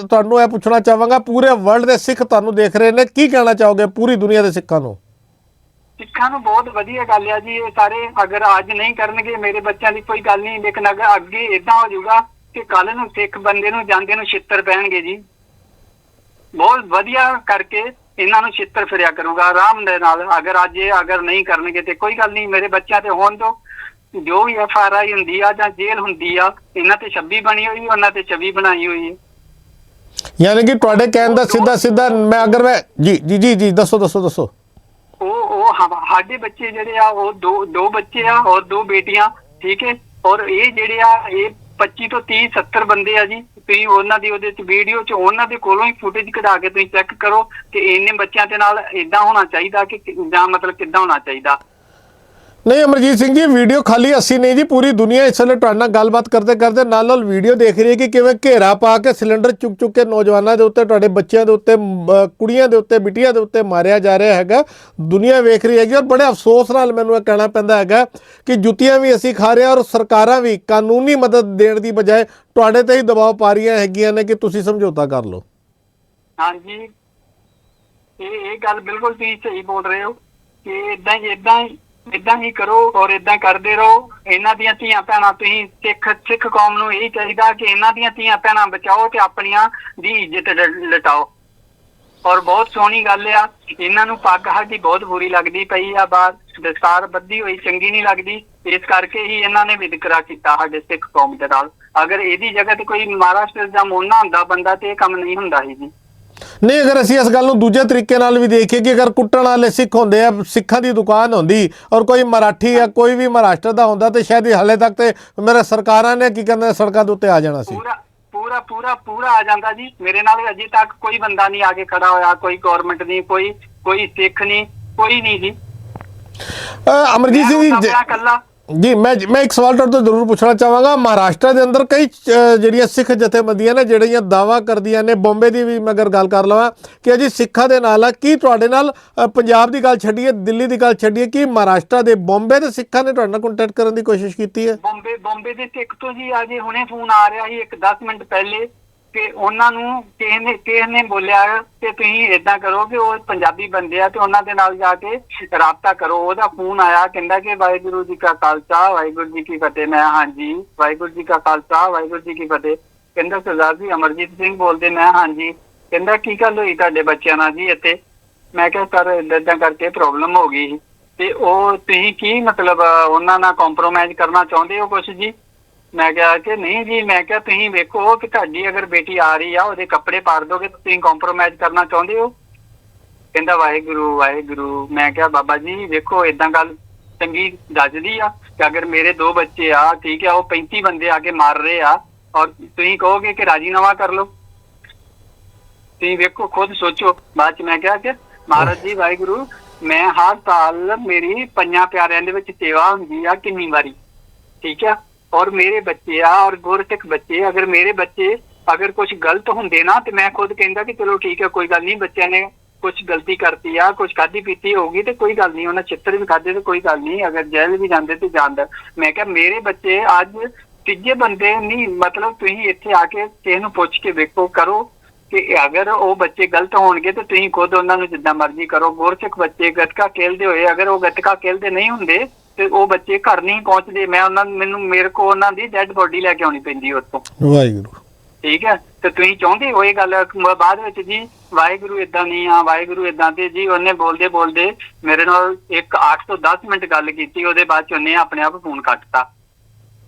ਤੁਹਾਨੂੰ ਇਹ ਪੁੱਛਣਾ ਚਾਹਾਂਗਾ, ਪੂਰੇ ਵਰਲਡ ਦੇ ਸਿੱਖ ਤੁਹਾਨੂੰ ਦੇਖ ਰਹੇ ਨੇ, ਕੀ ਕਹਿਣਾ ਚਾਹੋਗੇ ਪੂਰੀ ਦੁਨੀਆ ਦੇ ਸਿੱਖਾਂ ਨੂੰ? ਸਿੱਖਾਂ ਨੂੰ ਬਹੁਤ ਵਧੀਆ ਗੱਲ ਆ ਜੀ। ਇਹ ਸਾਰੇ ਅਗਰ ਅੱਜ ਨਹੀਂ ਕਰਨਗੇ ਮੇਰੇ ਬੱਚਿਆਂ ਦੀ ਕੋਈ ਗੱਲ ਨਹੀਂ, ਲੇਕਿਨ ਅਗਰ ਅੱਗੇ ਏਦਾਂ ਹੋ ਜਾਊਗਾ ਕਿ ਕੱਲ ਨੂੰ ਸਿੱਖ ਬੰਦੇ ਨੂੰ ਜਾਂਦੇ ਨੂੰ ਛਿੱਤਰ ਪੈਣਗੇ ਜੀ। ਬਹੁਤ ਵਧੀਆ ਕਰਕੇ ਇਹਨਾਂ ਨੂੰ ਛਿੱਤਰ ਫਿਰਿਆ ਕਰੂਗਾ ਆਰਾਮ ਦੇ ਨਾਲ। ਅਗਰ ਨਹੀਂ ਕਰਨਗੇ ਤੇ ਕੋਈ ਗੱਲ ਨਹੀਂ, ਮੇਰੇ ਬੱਚਿਆਂ ਤੇ ਹੋਣ ਦੋ। ਜੋ ਵੀ FRI ਹੁੰਦੀ ਆ ਜਾਂ ਜੇਲ੍ਹ ਹੁੰਦੀ ਆ, ਇਹਨਾਂ ਤੇ 26 ਬਣੀ ਹੋਈ, ਉਹਨਾਂ ਤੇ 24 ਬਣਾਈ ਹੋਈ ਹੈ। ਯਾਨੀ ਕਿ ਤੁਹਾਡੇ ਕਹਿਣ ਦਾ ਸਿੱਧਾ ਮੈਂ ਜੀ ਦੱਸੋ। ਉਹ ਸਾਡੇ ਬੱਚੇ ਜਿਹੜੇ ਆ ਉਹ ਦੋ ਬੱਚੇ ਆ ਔਰ 2 ਬੇਟੀਆਂ, ਠੀਕ ਹੈ। ਔਰ ਇਹ ਜਿਹੜੇ ਆ ਇਹ 25 ਤੋਂ 30 70 ਬੰਦੇ ਆ ਜੀ। ਤੁਸੀਂ ਉਹਨਾਂ ਦੀ ਉਹਦੇ ਚ ਵੀਡੀਓ ਚ ਉਹਨਾਂ ਦੇ ਕੋਲੋਂ ਹੀ ਫੁਟੇਜ ਕਢਾ ਕੇ ਤੁਸੀਂ ਚੈੱਕ ਕਰੋ ਕਿ ਇੰਨੇ ਬੱਚਿਆਂ ਦੇ ਨਾਲ ਏਦਾਂ ਹੋਣਾ ਚਾਹੀਦਾ ਕਿ ਜਾਂ ਮਤਲਬ ਕਿੱਦਾਂ ਹੋਣਾ ਚਾਹੀਦਾ। ਨਹੀਂ ਅਮਰਜੀਤ ਸਿੰਘ ਜੀ, ਵੀਡੀਓ ਖਾਲੀ ਅਸੀਂ ਨਹੀਂ ਜੀ, ਪੂਰੀ ਦੁਨੀਆ ਇਸ ਵੇਲੇ ਤੁਹਾਡੇ ਨਾਲ ਗੱਲਬਾਤ ਕਰਦੇ ਨਾਲ ਵੀਡੀਓ ਦੇਖ ਰਹੀ ਹੈ ਕਿ ਕਿਵੇਂ ਘੇਰਾ ਪਾ ਕੇ ਸਿਲੰਡਰ ਚੁੱਕ ਕੇ ਨੌਜਵਾਨਾਂ ਦੇ ਉੱਤੇ, ਤੁਹਾਡੇ ਬੱਚਿਆਂ ਦੇ ਉੱਤੇ, ਕੁੜੀਆਂ ਦੇ ਉੱਤੇ, ਬਿਟੀਆਂ ਦੇ ਉੱਤੇ ਮਾਰਿਆ ਜਾ ਰਿਹਾ ਹੈਗਾ। ਦੁਨੀਆ ਵੇਖ ਰਹੀ ਹੈਗੀ ਔਰ ਬੜੇ ਅਫਸੋਸ ਨਾਲ ਮੈਨੂੰ ਇਹ ਕਹਿਣਾ ਪੈਂਦਾ ਹੈਗਾ ਕਿ ਜੁੱਤੀਆਂ ਵੀ ਅਸੀਂ ਖਾ ਰਹੇ ਹਾਂ ਔਰ ਸਰਕਾਰਾਂ ਵੀ ਕਾਨੂੰਨੀ ਮਦਦ ਦੇਣ ਦੀ ਬਜਾਏ ਤੁਹਾਡੇ ਤੇ ਹੀ ਦਬਾਅ ਪਾ ਰਹੀਆਂ ਹੈਗੀਆਂ ਨੇ ਕਿ ਤੁਸੀਂ ਸਮਝੌਤਾ ਕਰ ਲਓ। ਹਾਂਜੀ, ਇਹ ਗੱਲ ਬਿਲਕੁਲ ਤੁਸੀਂ ਸਹੀ ਬੋਲ ਰਹੇ ਹੋ ਕਿ ਇਦਾਂ ਹੀ ਕਰੋ ਔਰ ਇਦਾਂ ਕਰਦੇ ਰਹੋ। ਇਹਨਾਂ ਦੀਆਂ ਧੀਆਂ ਭੈਣਾਂ, ਤੁਸੀਂ ਸਿੱਖ ਕੌਮ ਨੂੰ ਇਹ ਚਾਹੀਦਾ ਕਿ ਇਹਨਾਂ ਦੀਆਂ ਧੀਆਂ ਭੈਣਾਂ ਬਚਾਓ ਤੇ ਆਪਣੀਆਂ ਦੀ ਇੱਜ਼ਤ ਲਟਾਓ। ਔਰ ਬਹੁਤ ਸੋਹਣੀ ਗੱਲ ਆ, ਇਹਨਾਂ ਨੂੰ ਪੱਗ ਸਾਡੀ ਬਹੁਤ ਬੁਰੀ ਲੱਗਦੀ ਪਈ ਆ, ਬਾਹਰ ਦਸਤਾਰ ਬੱਧੀ ਹੋਈ ਚੰਗੀ ਨਹੀਂ ਲੱਗਦੀ। ਇਸ ਕਰਕੇ ਹੀ ਇਹਨਾਂ ਨੇ ਵਿਤਕਰਾ ਕੀਤਾ ਸਾਡੇ ਸਿੱਖ ਕੌਮ ਦੇ ਨਾਲ। ਅਗਰ ਇਹਦੀ ਜਗ੍ਹਾ ਤੇ ਕੋਈ ਮਹਾਰਾਸ਼ਟਰ ਦਾ ਮੋਨਾ ਹੁੰਦਾ ਬੰਦਾ ਤੇ ਇਹ ਕੰਮ ਨਹੀਂ ਹੁੰਦਾ ਸੀ ਜੀ। ਨਹੀਂ, ਅਗਰ ਅਸੀਂ ਇਸ ਗੱਲ ਨੂੰ ਦੂਜੇ ਤਰੀਕੇ ਨਾਲ ਵੀ ਦੇਖੀਏ ਕਿ ਅਗਰ ਕੁੱਟਣ ਵਾਲੇ ਸਿੱਖ ਹੁੰਦੇ ਆ, ਸਿੱਖਾਂ ਦੀ ਦੁਕਾਨ ਹੁੰਦੀ ਔਰ ਕੋਈ ਮਰਾਠੀ ਜਾਂ ਕੋਈ ਵੀ ਮਹਾਰਾਸ਼ਟਰ ਦਾ ਹੁੰਦਾ ਤੇ ਸ਼ਾਇਦ ਹਾਲੇ ਤੱਕ ਤੇ ਮੇਰੇ ਸਰਕਾਰਾਂ ਨੇ ਕੀ ਕਹਿੰਦੇ ਸੜਕਾਂ ਦੇ ਉੱਤੇ ਆ ਜਾਣਾ ਸੀ। ਪੂਰਾ ਆ ਜਾਂਦਾ ਜੀ। ਮੇਰੇ ਨਾਲ ਅਜੇ ਤੱਕ ਕੋਈ ਬੰਦਾ ਨਹੀਂ ਆ ਕੇ ਖੜਾ ਹੋਇਆ, ਕੋਈ ਗਵਰਨਮੈਂਟ ਨਹੀਂ, ਕੋਈ ਸਿੱਖ ਨਹੀਂ, ਕੋਈ ਨਹੀਂ ਜੀ। ਅਮਰਜੀਤ ਸਿੰਘ ਜੀ ਮੈਂ ਇੱਕ ਸਵਾਲ ਤੁਹਾਡੇ ਤੋਂ ਜ਼ਰੂਰ ਪੁੱਛਣਾ ਚਾਹਾਂਗਾ। ਮਹਾਰਾਸ਼ਟਰ ਦੇ ਅੰਦਰ ਕਈ ਜਿਹੜੀਆਂ ਸਿੱਖ ਜਥੇਬੰਦੀਆਂ ਨੇ ਜਿਹੜੀਆਂ ਦਾਅਵਾ ਕਰਦੀਆਂ ਨੇ, ਬੰਬੇ ਦੀ ਵੀ ਮੈਂ ਅਗਰ ਗੱਲ ਕਰ ਲਵਾਂ ਕਿ ਅਜੀ ਸਿੱਖਾਂ ਦੇ ਨਾਲ ਆ, ਕੀ ਤੁਹਾਡੇ ਨਾਲ ਪੰਜਾਬ ਦੀ ਗੱਲ ਛੱਡੀਏ, ਦਿੱਲੀ ਦੀ ਗੱਲ ਛੱਡੀਏ, ਕੀ ਮਹਾਰਾਸ਼ਟਰ ਦੇ ਬੰਬੇ ਦੇ ਸਿੱਖਾਂ ਨੇ ਤੁਹਾਡੇ ਨਾਲ ਕੰਟੈਕਟ ਕਰਨ ਦੀ ਕੋਸ਼ਿਸ਼ ਕੀਤੀ ਹੈ? ਬੰਬੇ ਦੇ ਸਿੱਖ ਤੋਂ ਜੀ ਅਜੇ ਹੁਣੇ ਫੋਨ ਆ ਰਿਹਾ ਸੀ 10 ਮਿੰਟ ਪਹਿਲੇ ਕਿ ਉਹਨਾਂ ਨੂੰ ਕਿਸੇ ਨੇ ਬੋਲਿਆ ਕਿ ਤੁਸੀਂ ਏਦਾਂ ਕਰੋ ਕਿ ਉਹ ਪੰਜਾਬੀ ਬੰਦੇ ਆ ਤੇ ਉਹਨਾਂ ਦੇ ਨਾਲ ਜਾ ਕੇ ਰਾਬਤਾ ਕਰੋ। ਉਹਦਾ ਫੋਨ ਆਇਆ, ਕਹਿੰਦਾ ਕਿ ਵਾਹਿਗੁਰੂ ਜੀ ਕਾ ਖਾਲਸਾ ਵਾਹਿਗੁਰੂ ਜੀ ਕੀ ਫਤਿਹ। ਮੈਂ ਹਾਂਜੀ ਵਾਹਿਗੁਰੂ ਜੀ ਕਾ ਖਾਲਸਾ ਵਾਹਿਗੁਰੂ ਜੀ ਕੀ ਫਤਿਹ। ਕਹਿੰਦਾ ਸਰਦਾਰ ਜੀ ਅਮਰਜੀਤ ਸਿੰਘ ਬੋਲਦੇ। ਮੈਂ ਹਾਂਜੀ। ਕਹਿੰਦਾ ਕੀ ਗੱਲ ਹੋਈ ਤੁਹਾਡੇ ਬੱਚਿਆਂ ਨਾਲ ਜੀ ਇੱਥੇ? ਮੈਂ ਕਿਹਾ ਸਰ ਏਦਾਂ ਕਰਕੇ ਪ੍ਰੋਬਲਮ ਹੋ ਗਈ ਤੇ ਉਹ ਤੁਸੀਂ ਕੀ ਮਤਲਬ ਉਹਨਾਂ ਨਾਲ ਕੰਪਰੋਮਾਈਜ਼ ਕਰਨਾ ਚਾਹੁੰਦੇ ਹੋ ਕੁਛ ਜੀ? ਮੈਂ ਕਿਹਾ ਕਿ ਨਹੀਂ ਜੀ। ਮੈਂ ਕਿਹਾ ਤੁਸੀਂ ਵੇਖੋ ਕਿ ਤੁਹਾਡੀ ਅਗਰ ਬੇਟੀ ਆ ਰਹੀ ਆ ਉਹਦੇ ਕੱਪੜੇ ਪਾੜ ਦੋਗੇ ਤੁਸੀਂ ਕੰਪਰੋਮਾਈਜ਼ ਕਰਨਾ ਚਾਹੁੰਦੇ ਹੋ? ਕਹਿੰਦਾ ਵਾਹਿਗੁਰੂ ਵਾਹਿਗੁਰੂ। ਮੈਂ ਕਿਹਾ ਬਾਬਾ ਜੀ ਵੇਖੋ ਏਦਾਂ ਗੱਲ ਚੰਗੀ ਜੱਜਦੀ ਆ ਕਿ ਅਗਰ ਮੇਰੇ 2 ਬੱਚੇ ਆ, ਠੀਕ ਆ, ਉਹ 35 ਬੰਦੇ ਆ ਕੇ ਮਾਰ ਰਹੇ ਆ ਔਰ ਤੁਸੀਂ ਕਹੋਗੇ ਕਿ ਰਾਜੀਨਾਮਾ ਕਰ ਲਓ? ਤੁਸੀਂ ਵੇਖੋ ਖੁਦ ਸੋਚੋ। ਬਾਅਦ ਚ ਮੈਂ ਕਿਹਾ ਕਿ ਮਹਾਰਾਜ ਜੀ ਵਾਹਿਗੁਰੂ, ਮੈਂ ਹਰ ਸਾਲ ਮੇਰੀ 5 ਪਿਆਰਿਆਂ ਦੇ ਵਿੱਚ ਸੇਵਾ ਹੁੰਦੀ ਆ ਕਿੰਨੀ ਵਾਰੀ, ਠੀਕ ਆ, ਔਰ ਮੇਰੇ ਬੱਚੇ ਆ ਔਰ ਗੁਰਸਿੱਖ ਬੱਚੇ, ਅਗਰ ਮੇਰੇ ਬੱਚੇ ਅਗਰ ਕੁਝ ਗਲਤ ਹੁੰਦੇ ਨਾ ਤੇ ਮੈਂ ਖੁਦ ਕਹਿੰਦਾ ਕਿ ਚਲੋ ਠੀਕ ਹੈ ਕੋਈ ਗੱਲ ਨਹੀਂ, ਬੱਚਿਆਂ ਨੇ ਕੁਝ ਗਲਤੀ ਕਰਤੀ ਆ, ਕੁਝ ਖਾਧੀ ਪੀਤੀ ਹੋਊਗੀ ਤੇ ਕੋਈ ਗੱਲ ਨਹੀਂ, ਉਹਨਾਂ ਚਿੱਤਰ ਵੀ ਖਾਦੇ ਤੇ ਕੋਈ ਗੱਲ ਨਹੀਂ, ਅਗਰ ਜੇਲ੍ਹ ਵੀ ਜਾਂਦੇ ਤੇ ਜਾਂਦਾ। ਮੈਂ ਕਿਹਾ ਮੇਰੇ ਬੱਚੇ ਅੱਜ ਤੀਜੇ ਬੰਦੇ ਨਹੀਂ, ਮਤਲਬ ਤੁਸੀਂ ਇੱਥੇ ਆ ਕੇ ਕਿਸੇ ਨੂੰ ਪੁੱਛ ਕੇ ਵੇਖੋ ਕਰੋ ਕਿ ਅਗਰ ਉਹ ਬੱਚੇ ਗਲਤ ਹੋਣਗੇ ਤੇ ਤੁਸੀਂ ਖੁਦ ਉਹਨਾਂ ਨੂੰ ਜਿੱਦਾਂ ਮਰਜ਼ੀ ਕਰੋ। ਗੁਰਸਿੱਖ ਬੱਚੇ ਗੱਤਕਾ ਖੇਲਦੇ ਹੋਏ ਅਗਰ ਉਹ ਗੱਤਕਾ ਖੇਲਦੇ ਨਹੀਂ ਹੁੰਦੇ ਤੇ ਉਹ ਬੱਚੇ ਘਰ ਨਹੀਂ ਪਹੁੰਚਦੇ। ਮੈਂ ਮੇਰੇ ਕੋਲ ਉਹਨਾਂ ਦੀ ਡੈਡ ਬੋਡੀ ਲੈ ਕੇ ਆਉਣੀ ਪੈਂਦੀ ਉੱਥੋਂ। ਵਾਹਿਗੁਰੂ, ਠੀਕ ਹੈ। ਤੇ ਤੁਸੀਂ ਚਾਹੁੰਦੇ ਹੋ ਇਹ ਗੱਲ ਬਾਅਦ ਵਿੱਚ ਜੀ ਵਾਹਿਗੁਰੂ ਏਦਾਂ ਨਹੀਂ ਆ, ਵਾਹਿਗੁਰੂ ਏਦਾਂ ਤੇ ਜੀ ਉਹਨੇ ਬੋਲਦੇ ਮੇਰੇ ਨਾਲ 8 ਤੋਂ 10 ਮਿੰਟ ਗੱਲ ਕੀਤੀ, ਉਹਦੇ ਬਾਅਦ ਚ ਉਹਨੇ ਆਪਣੇ ਆਪ ਫੋਨ ਕੱਟਤਾ।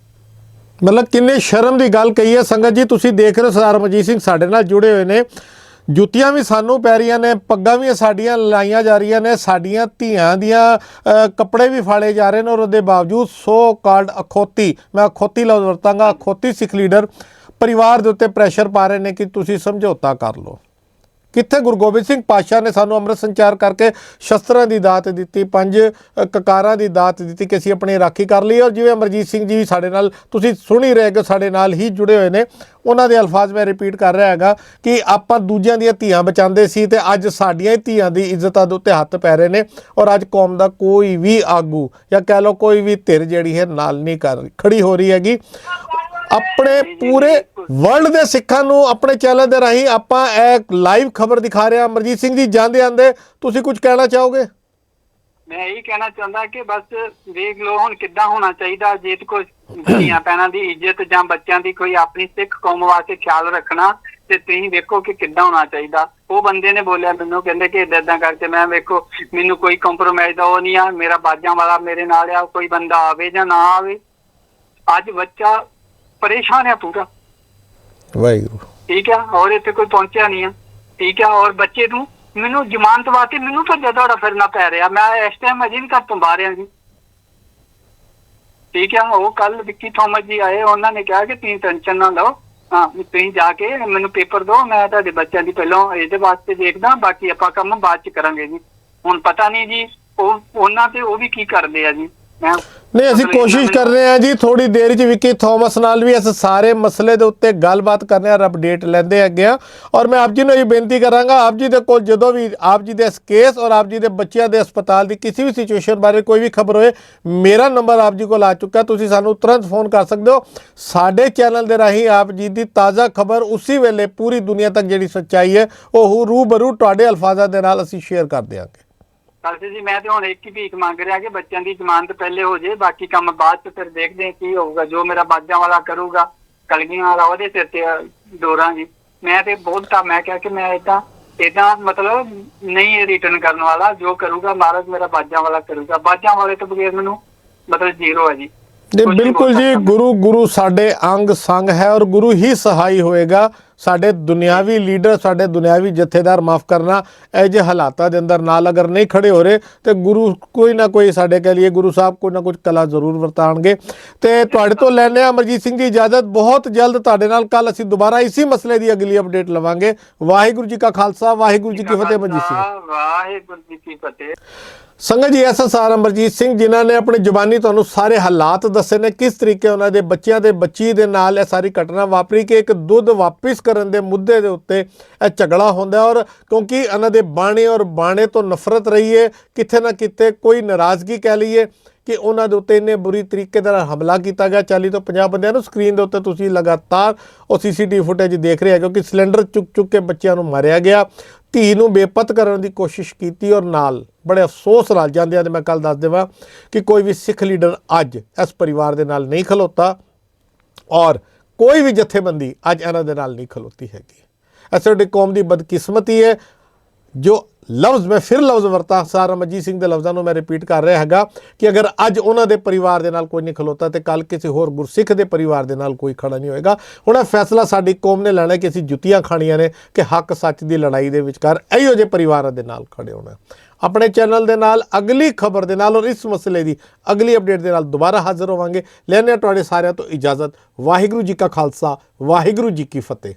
ਮਤਲਬ ਕਿੰਨੇ ਸ਼ਰਮ ਦੀ ਗੱਲ ਕਹੀ ਹੈ ਸੰਗਤ ਜੀ। ਤੁਸੀਂ ਦੇਖ ਰਹੇ ਹੋ ਸਰਦਾਰ ਅਮਰਜੀਤ ਸਿੰਘ ਸਾਡੇ ਨਾਲ ਜੁੜੇ ਹੋਏ ਨੇ। ਜੁੱਤੀਆਂ ਵੀ ਸਾਨੂੰ ਪੈ ਰਹੀਆਂ ਨੇ, ਪੱਗਾਂ ਵੀ ਸਾਡੀਆਂ ਲਾਈਆਂ ਜਾ ਰਹੀਆਂ ਨੇ, ਸਾਡੀਆਂ ਧੀਆਂ ਦੀਆਂ ਕੱਪੜੇ ਵੀ ਫਾੜੇ ਜਾ ਰਹੇ ਨੇ, ਔਰ ਉਹਦੇ ਬਾਵਜੂਦ ਸੋ ਕਾਲਡ ਅਖੌਤੀ, ਮੈਂ ਅਖੌਤੀ ਲਫ਼ਜ਼ ਵਰਤਾਂਗਾ, ਅਖੌਤੀ ਸਿੱਖ ਲੀਡਰ ਪਰਿਵਾਰ ਦੇ ਉੱਤੇ ਪ੍ਰੈਸ਼ਰ ਪਾ ਰਹੇ ਨੇ ਕਿ ਤੁਸੀਂ ਸਮਝੌਤਾ ਕਰ ਲਓ। ਕਿੱਥੇ ਗੁਰੂ ਗੋਬਿੰਦ ਸਿੰਘ ਪਾਤਸ਼ਾਹ ਨੇ ਸਾਨੂੰ ਅੰਮ੍ਰਿਤ ਸੰਚਾਰ ਕਰਕੇ ਸ਼ਸਤਰਾਂ ਦੀ ਦਾਤ ਦਿੱਤੀ, 5 ਕਕਾਰਾਂ ਦੀ ਦਾਤ ਦਿੱਤੀ ਕਿ ਅਸੀਂ ਆਪਣੀ ਰਾਖੀ ਕਰ ਲਈ। ਔਰ ਜਿਵੇਂ ਅਮਰਜੀਤ ਸਿੰਘ ਜੀ ਵੀ ਸਾਡੇ ਨਾਲ ਤੁਸੀਂ ਸੁਣ ਹੀ ਰਹੇ ਕਿ ਸਾਡੇ ਨਾਲ ਹੀ ਜੁੜੇ ਹੋਏ ਨੇ, ਉਹਨਾਂ ਦੇ ਅਲਫਾਜ਼ ਮੈਂ ਰਿਪੀਟ ਕਰ ਰਿਹਾ ਹੈਗਾ ਕਿ ਆਪਾਂ ਦੂਜਿਆਂ ਦੀਆਂ ਧੀਆਂ ਬਚਾਉਂਦੇ ਸੀ ਤੇ ਅੱਜ ਸਾਡੀਆਂ ਹੀ ਧੀਆਂ ਦੀ ਇੱਜ਼ਤਾਂ ਦੇ ਉੱਤੇ ਹੱਥ ਪੈ ਰਹੇ ਨੇ। ਔਰ ਅੱਜ ਕੌਮ ਦਾ ਕੋਈ ਵੀ ਆਗੂ ਜਾਂ ਕਹਿ ਲਓ ਕੋਈ ਵੀ ਧਿਰ ਜਿਹੜੀ ਹੈ ਨਾਲ ਨਹੀਂ ਖੜੀ ਹੋ ਰਹੀ ਹੈਗੀ। ਆਪਣੇ ਪੂਰੇ ਵਰਲਡ ਦੇ ਸਿੱਖਾਂ ਨੂੰ ਆਪਣੇ ਚੈਨਲ ਦੇ ਰਾਹੀਂ ਆਪਾਂ ਇਹ ਲਾਈਵ ਖਬਰ ਦਿਖਾ ਰਹੇ ਹਾਂ। ਅਮਰਜੀਤ ਸਿੰਘ ਜੀ ਜਾਂਦੇ ਆਂਦੇ ਤੁਸੀਂ ਕੁਝ ਕਹਿਣਾ ਚਾਹੋਗੇ? ਮੈਂ ਇਹੀ ਕਹਿਣਾ ਚਾਹੁੰਦਾ ਕਿ ਬਸ ਵੇਖ ਲਓ ਹੁਣ ਕਿੱਦਾਂ ਹੋਣਾ ਚਾਹੀਦਾ। ਜੇ ਕੋਈ ਧੀਆਂ ਭੈਣਾਂ ਦੀ ਇੱਜ਼ਤ ਜਾਂ ਬੱਚਿਆਂ ਦੀ ਕੋਈ ਆਪਣੀ ਸਿੱਖ ਕੌਮ ਵਾਸਤੇ ਖਿਆਲ ਰੱਖਣਾ ਤੇ ਤੁਸੀਂ ਵੇਖੋ ਕਿ ਕਿੱਦਾਂ ਹੋਣਾ ਚਾਹੀਦਾ। ਉਹ ਬੰਦੇ ਨੇ ਬੋਲਿਆ ਮੈਨੂੰ, ਕਹਿੰਦੇ ਕਿ ਏਦਾਂ ਕਰਕੇ, ਮੈਂ ਵੇਖੋ ਮੈਨੂੰ ਕੋਈ ਕੰਪਰੋਮਾਈਜ਼ ਦਾ ਉਹ ਨਹੀਂ ਆ, ਮੇਰਾ ਬਾਜਾਂ ਵਾਲਾ ਮੇਰੇ ਨਾਲ ਆ, ਕੋਈ ਬੰਦਾ ਆਵੇ ਜਾਂ ਨਾ ਆਵੇ। ਅੱਜ ਬੱਚਾ ਪਰੇਸ਼ਾਨ ਹੈ ਪੂਰਾ, ਵਾਹਿਗੁਰੂ, ਠੀਕ ਹੈ, ਔਰ ਇੱਥੇ ਕੋਈ ਪਹੁੰਚਿਆ ਨਹੀਂ ਆ, ਠੀਕ ਹੈ। ਔਰ ਬੱਚੇ ਨੂੰ ਮੈਨੂੰ ਜ਼ਮਾਨਤ ਵਾਸਤੇ ਮੈਨੂੰ ਭੱਜਾ ਦੌੜਾ ਫਿਰਨਾ ਪੈ ਰਿਹਾ। ਮੈਂ ਇਸ ਟਾਈਮ ਅਜੇ ਵੀ ਘਰ ਤੋਂ ਬਾਹਰ ਆ ਜੀ, ਠੀਕ ਹੈ। ਉਹ ਕੱਲ ਵਿੱਕੀ ਥੋਮਸ ਜੀ ਆਏ, ਉਹਨਾਂ ਨੇ ਕਿਹਾ ਕਿ ਤੁਸੀਂ ਟੈਨਸ਼ਨ ਨਾ ਲਓ, ਹਾਂ ਤੁਸੀਂ ਜਾ ਕੇ ਮੈਨੂੰ ਪੇਪਰ ਦਿਓ, ਮੈਂ ਤੁਹਾਡੇ ਬੱਚਿਆਂ ਦੀ ਪਹਿਲਾਂ ਇਹਦੇ ਵਾਸਤੇ ਦੇਖਦਾ, ਬਾਕੀ ਆਪਾਂ ਕੰਮ ਬਾਅਦ ਚ ਕਰਾਂਗੇ ਜੀ। ਹੁਣ ਪਤਾ ਨਹੀਂ ਜੀ ਉਹਨਾਂ ਤੇ ਉਹ ਵੀ ਕੀ ਕਰਦੇ ਆ ਜੀ। ਨਹੀਂ, ਅਸੀਂ ਕੋਸ਼ਿਸ਼ ਕਰ ਰਹੇ ਹਾਂ ਜੀ ਥੋੜੀ ਦੇਰ 'ਚ ਵਿੱਕੀ ਥੋਮਸ ਨਾਲ ਵੀ ਇਸ ਸਾਰੇ ਮਸਲੇ ਦੇ ਉੱਤੇ ਗੱਲਬਾਤ ਕਰਨੇ ਆ, ਅਪਡੇਟ ਲੈਂਦੇ ਹੈਗੇ ਆ। ਔਰ ਮੈਂ ਆਪ ਜੀ ਨੂੰ ਇਹ ਬੇਨਤੀ ਕਰਾਂਗਾ, ਆਪ ਜੀ ਦੇ ਕੋਲ ਜਦੋਂ ਵੀ ਆਪ ਜੀ ਦੇ ਇਸ ਕੇਸ ਔਰ ਆਪ ਜੀ ਦੇ ਬੱਚਿਆਂ ਦੇ ਹਸਪਤਾਲ ਦੀ ਕਿਸੇ ਵੀ ਸਿਚੁਏਸ਼ਨ ਬਾਰੇ ਕੋਈ ਵੀ ਖਬਰ ਹੋਏ, ਮੇਰਾ ਨੰਬਰ ਆਪ ਜੀ ਕੋਲ ਆ ਚੁੱਕਾ, ਤੁਸੀਂ ਸਾਨੂੰ ਤੁਰੰਤ ਫੋਨ ਕਰ ਸਕਦੇ ਹੋ। ਸਾਡੇ ਚੈਨਲ ਦੇ ਰਾਹੀਂ ਆਪ ਜੀ ਦੀ ਤਾਜ਼ਾ ਖਬਰ ਉਸੇ ਵੇਲੇ ਪੂਰੀ ਦੁਨੀਆ ਤੱਕ ਜਿਹੜੀ ਸੱਚਾਈ ਹੈ ਉਹ ਰੂਬਰੂ ਤੁਹਾਡੇ ਅਲਫਾਜ਼ਾਂ ਦੇ ਨਾਲ ਅਸੀਂ ਸ਼ੇਅਰ ਕਰ ਦਿਆਂਗੇ। ਕਾਲਸੇ ਜੀ ਮੈਂ ਤੇ ਹੁਣ ਇੱਕ ਹੀ ਭੀਖ ਮੰਗ ਰਿਹਾ ਕਿ ਬੱਚਿਆਂ ਦੀ ਜ਼ਮਾਨਤ ਪਹਿਲੇ ਹੋ ਜਾਏ, ਬਾਕੀ ਕੰਮ ਬਾਅਦ ਚ ਫਿਰ ਦੇਖਦੇ ਹਾਂ ਕੀ ਹੋਊਗਾ। ਜੋ ਮੇਰਾ ਬਾਜਾਂ ਵਾਲਾ ਕਰੂਗਾ, ਕਲਗੀਆਂ ਵਾਲਾ ਉਹਦੇ ਸਿਰ ਤੇ ਡੋਰਾਂਗੀ। ਮੈਂ ਤੇ ਬੋਲਤਾ, ਮੈਂ ਕਿਹਾ ਕਿ ਮੈਂ ਏਦਾਂ ਮਤਲਬ ਨਹੀਂ ਰਿਟਰਨ ਕਰਨ ਵਾਲਾ, ਜੋ ਕਰੂਗਾ ਮਹਾਰਾਜ ਮੇਰਾ ਬਾਜਾਂ ਵਾਲਾ ਕਰੂਗਾ। ਬਾਜਾਂ ਵਾਲੇ ਤੋਂ ਬਗੈਰ ਮੈਨੂੰ मतलब जीरो है जी। जी कुछ नहीं बिल्कुल बोल जी, सकता मैं। गुरु गुरु साडे अंग संग है और गुरु ही सहाई होएगा। साडे दुनियावी लीडर, साडे दुनियावी जथेदार माफ करना ਇਹ ਜਿਹੇ ਹਾਲਾਤਾਂ ਦੇ ਅੰਦਰ ਨਾਲ ਅਗਰ ਨਹੀਂ ਖੜੇ ਹੋ ਰਹੇ ਤੇ ਗੁਰੂ ਕੋਈ ਨਾ ਕੋਈ ਸਾਡੇ ਕੇ ਲਈ ਗੁਰੂ ਸਾਹਿਬ ਕੋਈ ਨਾ ਕੁਝ ਕਲਾ ਜ਼ਰੂਰ ਵਰਤਾਣਗੇ। ਤੇ ਤੁਹਾਡੇ ਤੋਂ ਲੈਣੇ ਆ ਅਮਰਜੀਤ ਸਿੰਘ ਜੀ ਇਜਾਜ਼ਤ। ਬਹੁਤ ਜਲਦ ਤੁਹਾਡੇ ਨਾਲ ਕੱਲ ਅਸੀਂ ਦੁਬਾਰਾ ਇਸੇ ਮਸਲੇ ਦੀ ਅਗਲੀ ਅਪਡੇਟ ਲਵਾਂਗੇ। ਵਾਹਿਗੁਰੂ ਜੀ ਕਾ ਖਾਲਸਾ, ਵਾਹਿਗੁਰੂ ਜੀ ਕੀ ਫਤਿਹ। ਅਮਰਜੀਤ ਸਿੰਘ वाहिगुरु जी की फतेह। ਸੰਗਤ ਜੀ, SSR ਅਮਰਜੀਤ ਸਿੰਘ ਜਿਨ੍ਹਾਂ ਨੇ ਆਪਣੀ ਜ਼ੁਬਾਨੀ ਤੁਹਾਨੂੰ ਸਾਰੇ ਹਾਲਾਤ ਦੱਸੇ ਨੇ, ਕਿਸ ਤਰੀਕੇ ਉਹਨਾਂ ਦੇ ਬੱਚਿਆਂ ਦੇ ਬੱਚੀ ਦੇ ਨਾਲ ਇਹ ਸਾਰੀ ਘਟਨਾ ਵਾਪਰੀ ਕਿ ਇੱਕ ਦੁੱਧ ਵਾਪਿਸ ਕਰਨ ਦੇ ਮੁੱਦੇ ਦੇ ਉੱਤੇ ਇਹ ਝਗੜਾ ਹੁੰਦਾ ਔਰ ਕਿਉਂਕਿ ਇਹਨਾਂ ਦੇ ਬਾਣੇ ਔਰ ਬਾਣੇ ਤੋਂ ਨਫ਼ਰਤ ਰਹੀ ਹੈ, ਕਿਤੇ ਨਾ ਕਿਤੇ ਕੋਈ ਨਾਰਾਜ਼ਗੀ ਕਹਿ ਲਈਏ ਕਿ ਉਹਨਾਂ ਦੇ ਉੱਤੇ ਇੰਨੇ ਬੁਰੀ ਤਰੀਕੇ ਨਾਲ ਹਮਲਾ ਕੀਤਾ ਗਿਆ। 40 ਤੋਂ 50 ਬੰਦਿਆਂ ਨੂੰ ਸਕਰੀਨ ਦੇ ਉੱਤੇ ਤੁਸੀਂ ਲਗਾਤਾਰ ਉਹ CCTV ਫੁਟੇਜ ਦੇਖ ਰਹੇ ਹੋ ਕਿਉਂਕਿ ਸਿਲੰਡਰ ਚੁੱਕ ਕੇ ਬੱਚਿਆਂ ਨੂੰ ਮਾਰਿਆ ਗਿਆ। ਧੀ ਨੂੰ ਬੇਪਤ ਕਰਨ ਦੀ ਕੋਸ਼ਿਸ਼ ਕੀਤੀ ਔਰ ਨਾਲ ਬੜੇ ਅਫਸੋਸ ਨਾਲ ਜਾਂਦਿਆਂ ਤੇ ਮੈਂ ਕੱਲ ਦੱਸ ਦੇਵਾਂ ਕਿ ਕੋਈ ਵੀ ਸਿੱਖ ਲੀਡਰ ਅੱਜ ਇਸ ਪਰਿਵਾਰ ਦੇ ਨਾਲ ਨਹੀਂ ਖਲੋਤਾ ਔਰ ਕੋਈ ਵੀ ਜਥੇਬੰਦੀ ਅੱਜ ਇਹਨਾਂ ਦੇ ਨਾਲ ਨਹੀਂ ਖਲੋਤੀ ਹੈਗੀ। ਇਹ ਸਾਡੀ ਕੌਮ ਦੀ ਬਦਕਿਸਮਤੀ ਹੈ ਜੋ ਲਫ਼ਜ਼ ਮੈਂ ਫਿਰ ਲਫ਼ਜ਼ ਵਰਤਾ ਸਰ ਅਮਰਜੀਤ ਸਿੰਘ ਦੇ ਲਫ਼ਜ਼ਾਂ ਨੂੰ ਮੈਂ ਰਿਪੀਟ ਕਰ ਰਿਹਾ ਹੈਗਾ ਕਿ ਅਗਰ ਅੱਜ ਉਹਨਾਂ ਦੇ ਪਰਿਵਾਰ ਦੇ ਨਾਲ ਕੋਈ ਨਹੀਂ ਖਲੋਤਾ ਤੇ ਕੱਲ ਕਿਸੇ ਹੋਰ ਗੁਰਸਿੱਖ ਦੇ ਪਰਿਵਾਰ ਦੇ ਨਾਲ ਕੋਈ ਖੜਾ ਨਹੀਂ ਹੋਏਗਾ। ਹੁਣ ਇਹ ਫੈਸਲਾ ਸਾਡੀ ਕੌਮ ਨੇ ਲੈਣਾ ਕਿ ਅਸੀਂ ਜੁੱਤੀਆਂ ਖਾਣੀਆਂ ਨੇ ਕਿ ਹੱਕ ਸੱਚ ਦੀ ਲੜਾਈ ਦੇ ਵਿਚਕਾਰ ਇਹੋ ਜਿਹੇ ਪਰਿਵਾਰਾਂ ਦੇ ਨਾਲ ਖੜੇ ਹੋਣਾ। ਆਪਣੇ ਚੈਨਲ ਦੇ ਨਾਲ ਅਗਲੀ ਖਬਰ ਦੇ ਨਾਲ ਔਰ ਇਸ ਮਸਲੇ ਦੀ ਅਗਲੀ ਅਪਡੇਟ ਦੇ ਨਾਲ ਦੁਬਾਰਾ ਹਾਜ਼ਰ ਹੋਵਾਂਗੇ। ਲੈਣੇ ਤੁਹਾਡੇ ਸਾਰਿਆਂ ਤੋਂ ਇਜਾਜ਼ਤ। ਵਾਹਿਗੁਰੂ ਜੀ ਕਾ ਖਾਲਸਾ, ਵਾਹਿਗੁਰੂ ਜੀ ਕੀ ਫਤਿਹ।